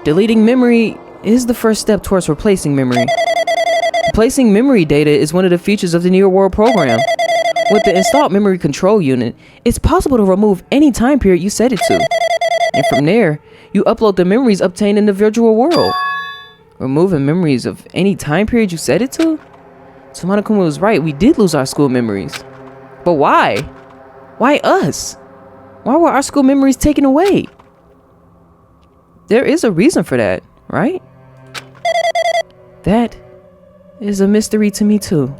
Deleting memory is the first step towards replacing memory. Replacing memory data is one of the features of the Neo World program. With the installed memory control unit, it's possible to remove any time period you set it to. And from there, you upload the memories obtained in the virtual world. Removing memories of any time period you set it to? So Monokuma was right, we did lose our school memories. But why? Why us? Why were our school memories taken away? There is a reason for that, right? That is a mystery to me too.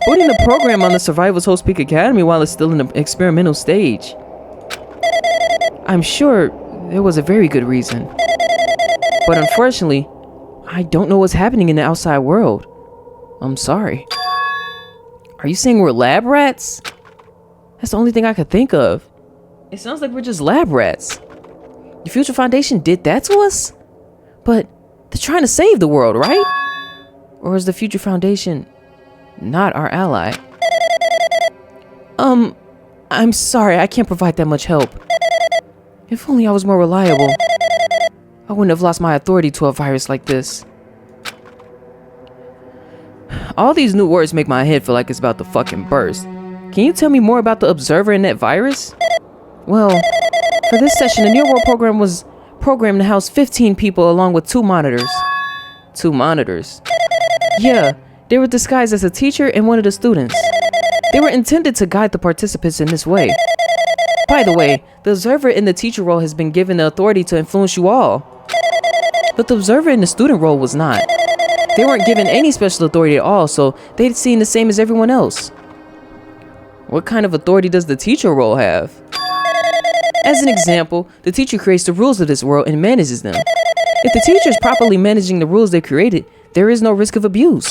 Putting the program on the Survival's Host Peak Academy while it's still in the experimental stage. I'm sure there was a very good reason. But unfortunately, I don't know what's happening in the outside world. I'm sorry. Are you saying we're lab rats? That's the only thing I could think of. It sounds like we're just lab rats. The Future Foundation did that to us? But they're trying to save the world, right? Or is the Future Foundation not our ally? I'm sorry, I can't provide that much help. If only I was more reliable, I wouldn't have lost my authority to a virus like this. All these new words make my head feel like it's about to fucking burst. Can you tell me more about the observer in that virus? Well, for this session, the Neo World program was programmed to house 15 people along with 2 monitors. 2 monitors? Yeah, they were disguised as a teacher and one of the students. They were intended to guide the participants in this way. By the way, the observer in the teacher role has been given the authority to influence you all. But the observer in the student role was not. They weren't given any special authority at all, so they'd seen the same as everyone else. What kind of authority does the teacher role have? As an example, the teacher creates the rules of this world and manages them. If the teacher is properly managing the rules they created, there is no risk of abuse.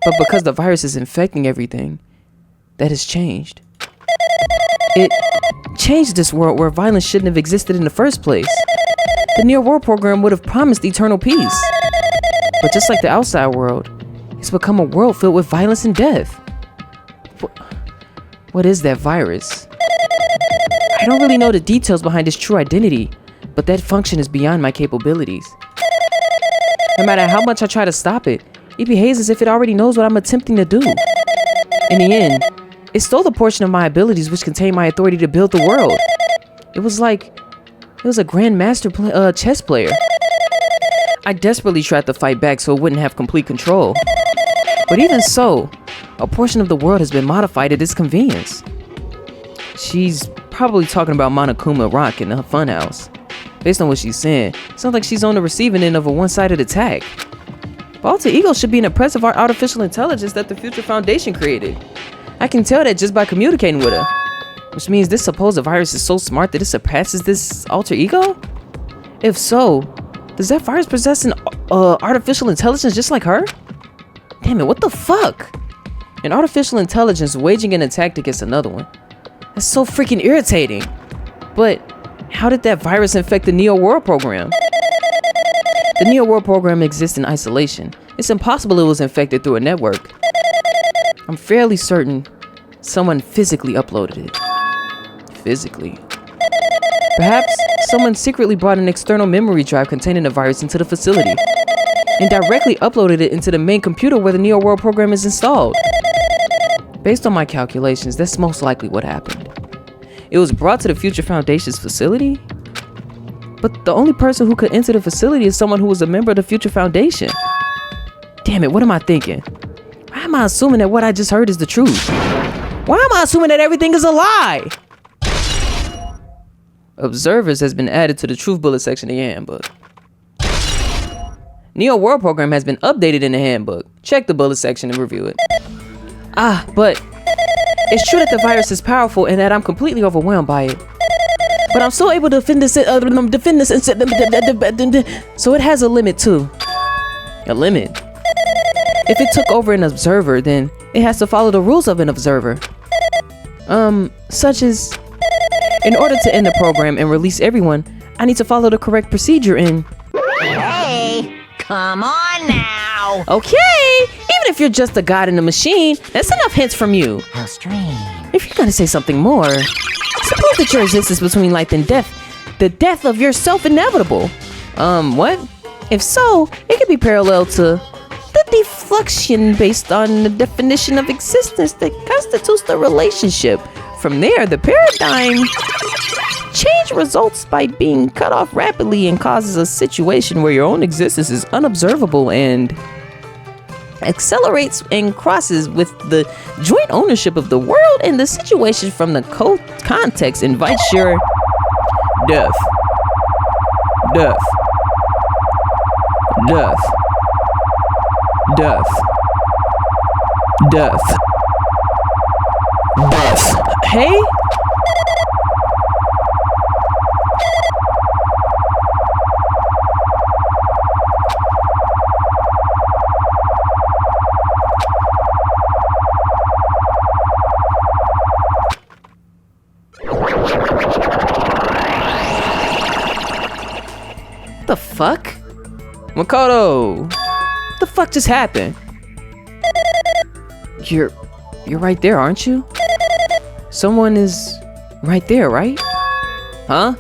But because the virus is infecting everything, that has changed. It changed this world where violence shouldn't have existed in the first place. The Neo World program would have promised eternal peace. But just like the outside world, it's become a world filled with violence and death. What is that virus? I don't really know the details behind its true identity, but that function is beyond my capabilities. No matter how much I try to stop it, it behaves as if it already knows what I'm attempting to do. In the end, it stole the portion of my abilities which contained my authority to build the world. It was a grandmaster chess player. I desperately tried to fight back so it wouldn't have complete control. But even so, a portion of the world has been modified at its convenience. She's probably talking about Monokuma Rock in the funhouse. Based on what she's saying, it sounds like she's on the receiving end of a one-sided attack. But Alter Ego should be an oppressive artificial intelligence that the Future Foundation created. I can tell that just by communicating with her. Which means this supposed virus is so smart that it surpasses this Alter Ego? If so, does that virus possess an artificial intelligence just like her? Damn it, what the fuck? An artificial intelligence waging an attack against another one. That's so freaking irritating. But how did that virus infect the Neo World program? The Neo World program exists in isolation. It's impossible it was infected through a network. I'm fairly certain someone physically uploaded it. Physically. Perhaps someone secretly brought an external memory drive containing the virus into the facility and directly uploaded it into the main computer where the Neo World program is installed. Based on my calculations, that's most likely what happened. It was brought to the Future Foundation's facility, but the only person who could enter the facility is someone who was a member of the Future Foundation. Damn it, what am I thinking? Why am I assuming that what I just heard is the truth? Why am I assuming that everything is a lie? Observers has been added to the Truth Bullet section of the handbook. Neo World program has been updated in the handbook. Check the bullet section and review it. But it's true that the virus is powerful and that I'm completely overwhelmed by it. But I'm still able to defend this, so it has a limit too. A limit? If it took over an observer, then it has to follow the rules of an observer. Such as, in order to end the program and release everyone, I need to follow the correct procedure in... Hey, come on now. Okay, even if you're just a god in the machine, that's enough hints from you. How strange. If you're gonna say something more, suppose that your existence between life and death, the death of yourself inevitable. What? If so, it could be parallel to the deflection based on the definition of existence that constitutes the relationship. From there, the paradigm change results by being cut off rapidly and causes a situation where your own existence is unobservable and accelerates and crosses with the joint ownership of the world, and the situation from the context invites your death. Death. Death. Death. Death. Death. Hey? What the fuck? Makoto! What the fuck just happened? You're right there, aren't you? Someone is right there, right? Huh?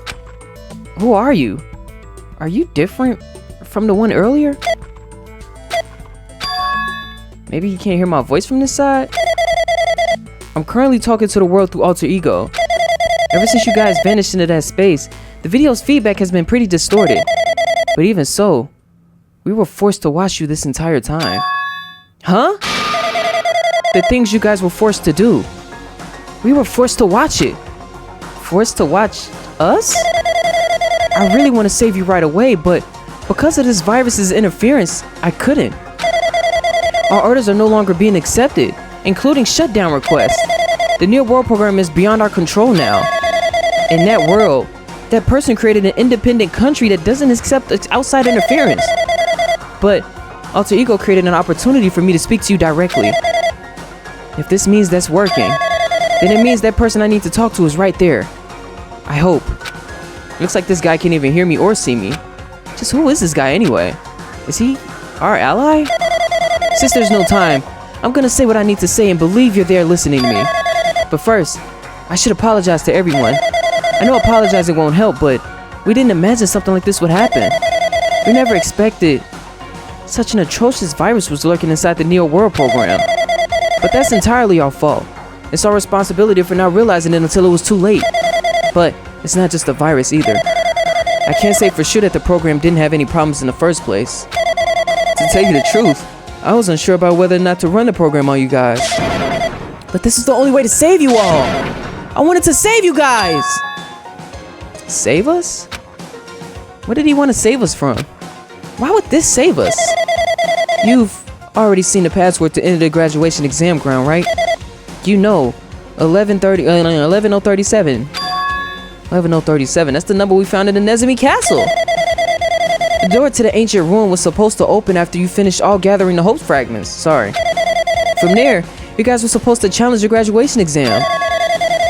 Who are you? Are you different from the one earlier? Maybe you can't hear my voice from this side? I'm currently talking to the world through alter ego. Ever since you guys vanished into that space, the video's feedback has been pretty distorted. But even so, we were forced to watch you this entire time. Huh? The things you guys were forced to do. We were forced to watch it. Forced to watch us? I really want to save you right away, but because of this virus's interference, I couldn't. Our orders are no longer being accepted, including shutdown requests. The Neo World program is beyond our control now. In that world, that person created an independent country that doesn't accept outside interference. But Alter Ego created an opportunity for me to speak to you directly. If this means that's working, then it means that person I need to talk to is right there. I hope. Looks like this guy can't even hear me or see me. Just who is this guy anyway? Is he our ally? Since there's no time, I'm gonna say what I need to say and believe you're there listening to me. But first, I should apologize to everyone. I know apologizing won't help, but we didn't imagine something like this would happen. We never expected such an atrocious virus was lurking inside the Neo World program. But that's entirely our fault. It's our responsibility for not realizing it until it was too late. But it's not just the virus either. I can't say for sure that the program didn't have any problems in the first place. To tell you the truth, I was unsure about whether or not to run the program on you guys. But this is the only way to save you all. I wanted to save you guys. Save us? What did he want to save us from? Why would this save us? You've already seen the password to enter the graduation exam ground, right? You know, 11037. 11037, that's the number we found in the Nezumi Castle. The door to the ancient ruin was supposed to open after you finished all gathering the hope fragments. Sorry. From there, you guys were supposed to challenge your graduation exam.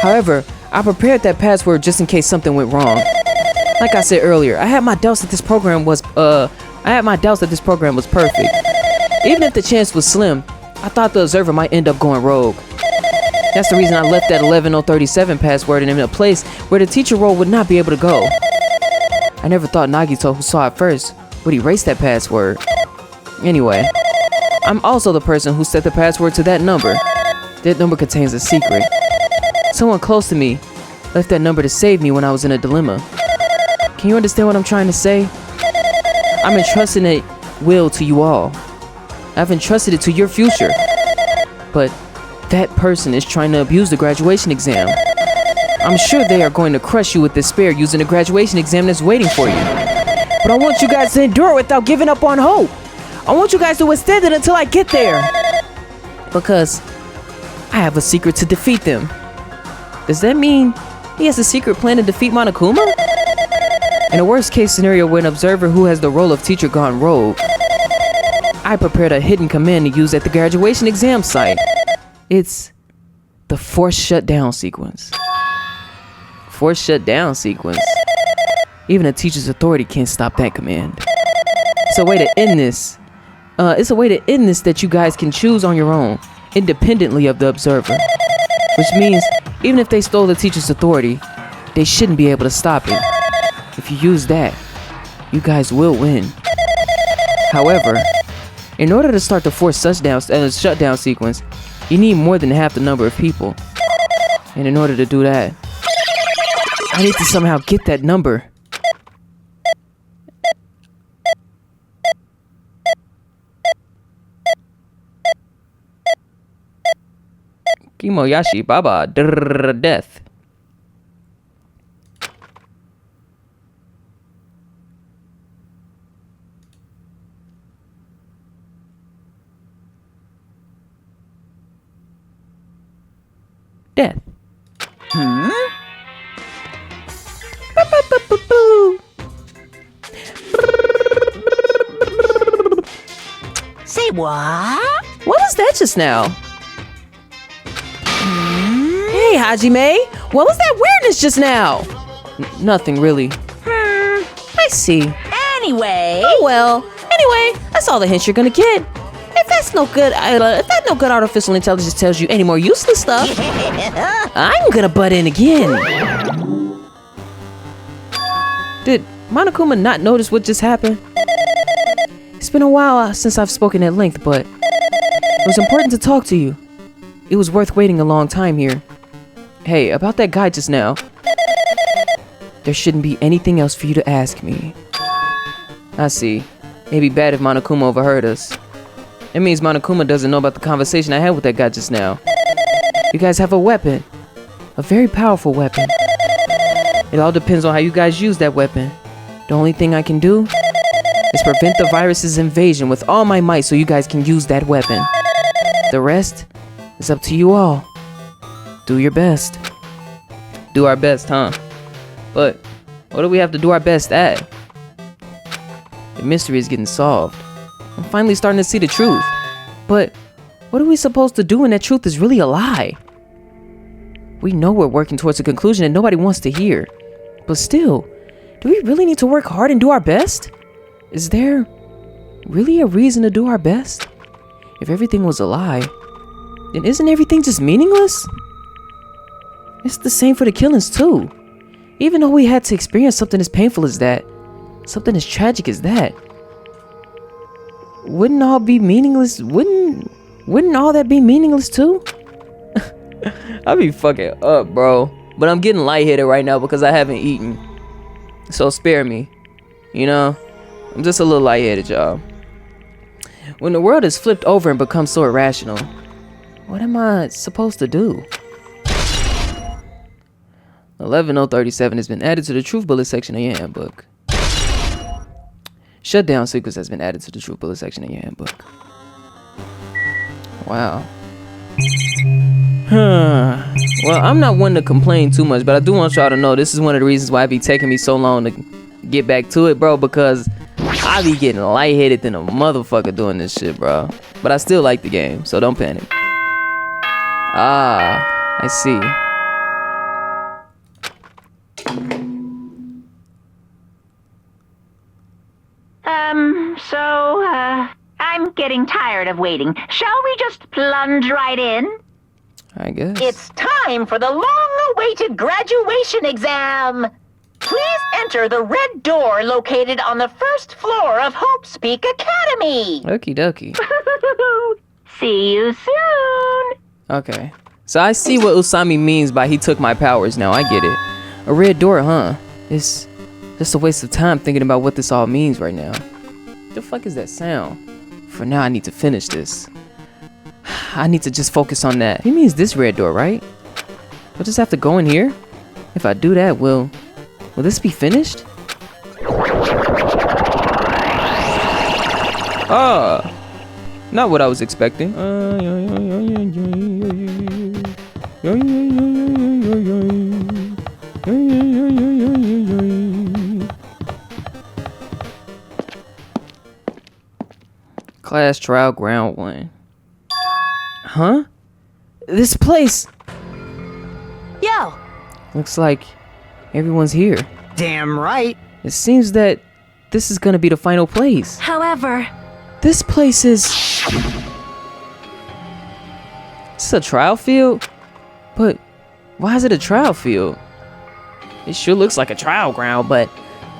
However, I prepared that password just in case something went wrong. Like I said earlier, I had my doubts that this program was perfect. Even if the chance was slim, I thought the observer might end up going rogue. That's the reason I left that 11037 password in a place where the teacher role would not be able to go. I never thought Nagito, who saw it first, would erase that password. Anyway, I'm also the person who set the password to that number. That number contains a secret. Someone close to me left that number to save me when I was in a dilemma. Can you understand what I'm trying to say? I'm entrusting it will to you all. I've entrusted it to your future. But that person is trying to abuse the graduation exam. I'm sure they are going to crush you with despair using the graduation exam that's waiting for you. But I want you guys to endure without giving up on hope. I want you guys to withstand it until I get there. Because I have a secret to defeat them. Does that mean he has a secret plan to defeat Monokuma? In a worst case scenario where an observer who has the role of teacher gone rogue, I prepared a hidden command to use at the graduation exam site. It's the forced shutdown sequence. Forced shutdown sequence. Even a teacher's authority can't stop that command. It's a way to end this. That you guys can choose on your own, independently of the observer. Which means, even if they stole the teacher's authority, they shouldn't be able to stop it. If you use that, you guys will win. However, in order to start the forced shutdown sequence, you need more than half the number of people. And in order to do that, I need to somehow get that number. Kimoyashi Baba death. Death. Say what? What was that just now? Hey, Hajime, what was that weirdness just now? Nothing really. I see. Anyway. Oh well. Anyway, that's all the hints you're gonna get. If that's no good artificial intelligence tells you any more useless stuff, I'm gonna butt in again. Did Monokuma not notice what just happened? It's been a while since I've spoken at length, but it was important to talk to you. It was worth waiting a long time here. Hey, about that guy just now. There shouldn't be anything else for you to ask me. I see. It'd be bad if Monokuma overheard us. It means Monokuma doesn't know about the conversation I had with that guy just now. You guys have a weapon. A very powerful weapon. It all depends on how you guys use that weapon. The only thing I can do is prevent the virus's invasion with all my might so you guys can use that weapon. The rest is up to you all. Do your best. Do our best, huh? But what do we have to do our best at? The mystery is getting solved. I'm finally starting to see the truth. But what are we supposed to do when that truth is really a lie? We know we're working towards a conclusion that nobody wants to hear. But still, do we really need to work hard and do our best? Is there really a reason to do our best? If everything was a lie, then isn't everything just meaningless? It's the same for the killings too. Even though we had to experience something as painful as that, something as tragic as that, wouldn't all be meaningless? Wouldn't all that be meaningless too? I be fucking up, bro. But I'm getting lightheaded right now because I haven't eaten. So spare me. You know? I'm just a little lightheaded, y'all. When the world is flipped over and becomes so irrational, what am I supposed to do? 11037 has been added to the Truth Bullet section of your handbook. Shutdown sequence has been added to the Truth Bullet section of your handbook. Wow. Well, I'm not one to complain too much, but I do want y'all to know this is one of the reasons why it be taking me so long to get back to it, bro, because I be getting lightheaded than a motherfucker doing this shit, bro. But I still like the game, so don't panic. Ah, I see. I'm getting tired of waiting. Shall we just plunge right in? I guess. It's time for the long-awaited graduation exam. Please enter the red door located on the first floor of Hope's Peak Academy. Okie dokie. See you soon. Okay. So I see what Usami means by he took my powers now. I get it. A red door, huh? It's just a waste of time thinking about what this all means right now. The fuck is that sound? For now, I need to finish this. I need to just focus on that. He means this red door, right? I'll just have to go in here? If I do that, will this be finished? Ah, not what I was expecting. Class trial ground 1. Huh? This place! Yo. Looks like everyone's here. Damn right. It seems that this is gonna be the final place. However, This place is... It's a trial field? But why is it a trial field? It sure looks like a trial ground, but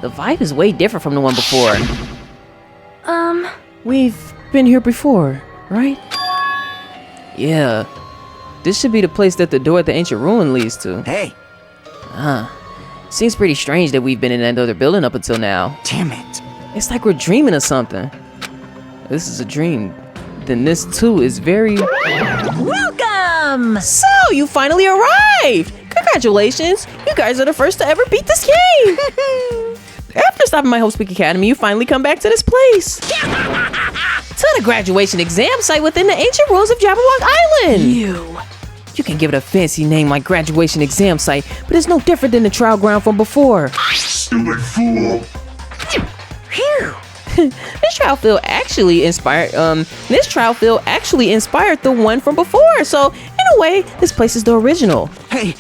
the vibe is way different from the one before. We've been here before, right? Yeah. This should be the place that the door at the ancient ruin leads to. Hey, Seems pretty strange that we've been in that other building up until now. damn it. It's like we're dreaming of something. This is a dream. Then this too is very... Welcome. So, you finally arrived! Congratulations! You guys are the first to ever beat this game! After stopping my Hope Speak Academy, you finally come back to this place! To the graduation exam site within the ancient ruins of Jabberwock Island! You can give it a fancy name like graduation exam site, but it's no different than the trial ground from before. Stupid fool! Phew. This trial field actually inspired the one from before, so in a way, this place is the original. Hey,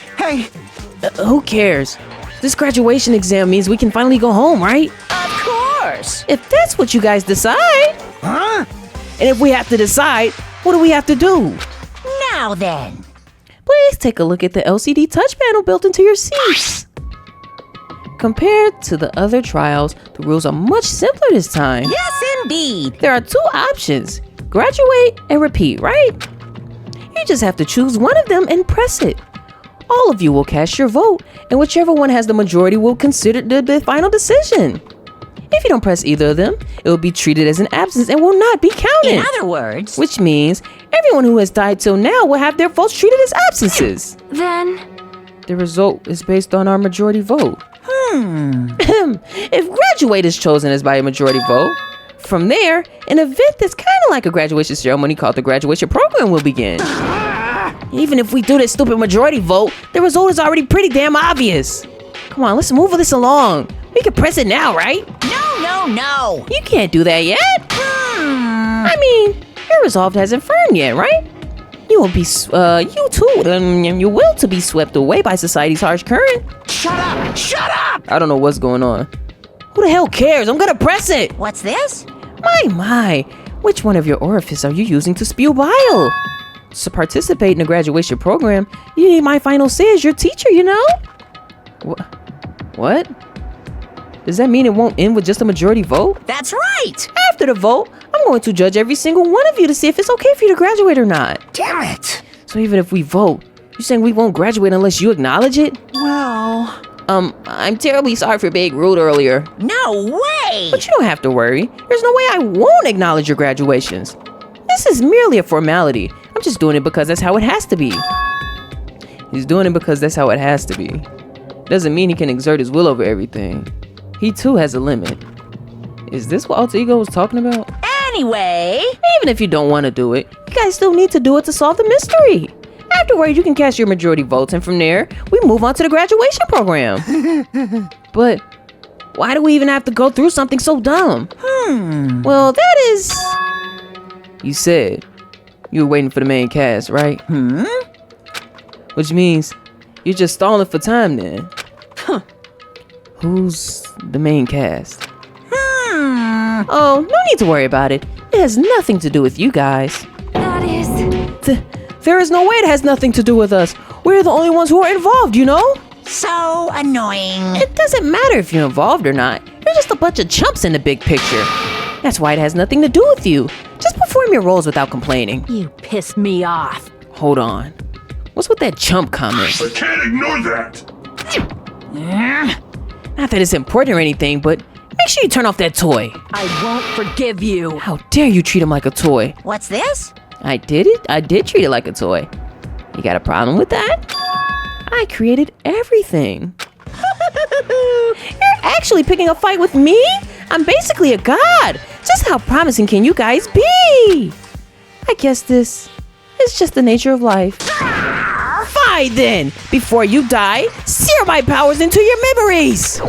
Who cares? This graduation exam means we can finally go home, right? Of course. If that's what you guys decide. huh? And if we have to decide, what do we have to do? Now then. Please take a look at the LCD touch panel built into your seats. Compared to the other trials, the rules are much simpler this time. Yes, indeed. There are 2 options, graduate and repeat, right? You just have to choose one of them and press it. All of you will cast your vote, and whichever one has the majority will consider the final decision. If you don't press either of them, it will be treated as an absence and will not be counted. In other words, Which means everyone who has died till now will have their votes treated as absences. then The result is based on our majority vote. If graduate is chosen as by a majority vote, from there, an event that's kind of like a graduation ceremony called the graduation program will begin. Even if we do this stupid majority vote, the result is already pretty damn obvious. Come on, let's move this along. We can press it now, right? no. You can't do that yet. I mean, your resolve hasn't firmed yet, right? You will be, you will to be swept away by society's harsh current. Shut up! I don't know what's going on. Who the hell cares? I'm gonna press it. What's this? My. Which one of your orifices are you using to spew bile? To participate in the graduation program, you need my final say as your teacher, you know? What? Does that mean it won't end with just a majority vote? That's right. After the vote, I'm going to judge every single one of you to see if it's okay for you to graduate or not. Damn it! So even if we vote, you're saying we won't graduate unless you acknowledge it? Well, I'm terribly sorry for being rude earlier. No way. But you don't have to worry. There's no way I won't acknowledge your graduations. This is merely a formality. I'm just doing it because that's how it has to be. He's doing it because that's how it has to be. Doesn't mean he can exert his will over everything. He too has a limit. Is this what Alter Ego was talking about? Anyway, Even if you don't want to do it, you guys still need to do it to solve the mystery. Afterward, you can cast your majority votes, and from there, we move on to the graduation program. But Why do we even have to go through something so dumb? Well, that is... You said you were waiting for the main cast, right? Which means you're just stalling for time then. Who's the main cast? Oh, no need to worry about it. It has nothing to do with you guys. That is... There is no way it has nothing to do with us. We're the only ones who are involved, you know? So annoying. It doesn't matter if you're involved or not. You're just a bunch of chumps in the big picture. That's why it has nothing to do with you. Just perform your roles without complaining. You pissed me off. Hold on. What's with that chump comment? I can't ignore that. Not that it's important or anything, but make sure you turn off that toy. I won't forgive you. How dare you treat him like a toy? What's this? I did it. I did treat it like a toy. You got a problem with that? I created everything. You're actually picking a fight with me? I'm basically a god. Just how promising can you guys be? I guess this is just the nature of life. Fine then. Before you die, sear my powers into your memories.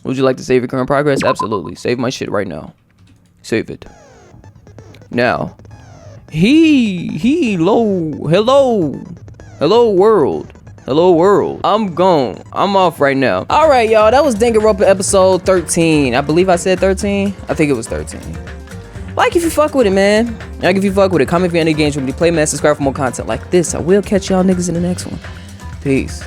Would you like to save your current progress? Absolutely. Save my shit right now. Save it. Now. Hello world. Hello world. I'm gone. I'm off right now. All right, y'all. That was Danganronpa episode 13. I believe I said 13. I think it was 13. Like if you fuck with it, man. Like if you fuck with it. Comment if you any games with me. Play, man. Subscribe for more content like this. I will catch y'all niggas in the next one. Peace.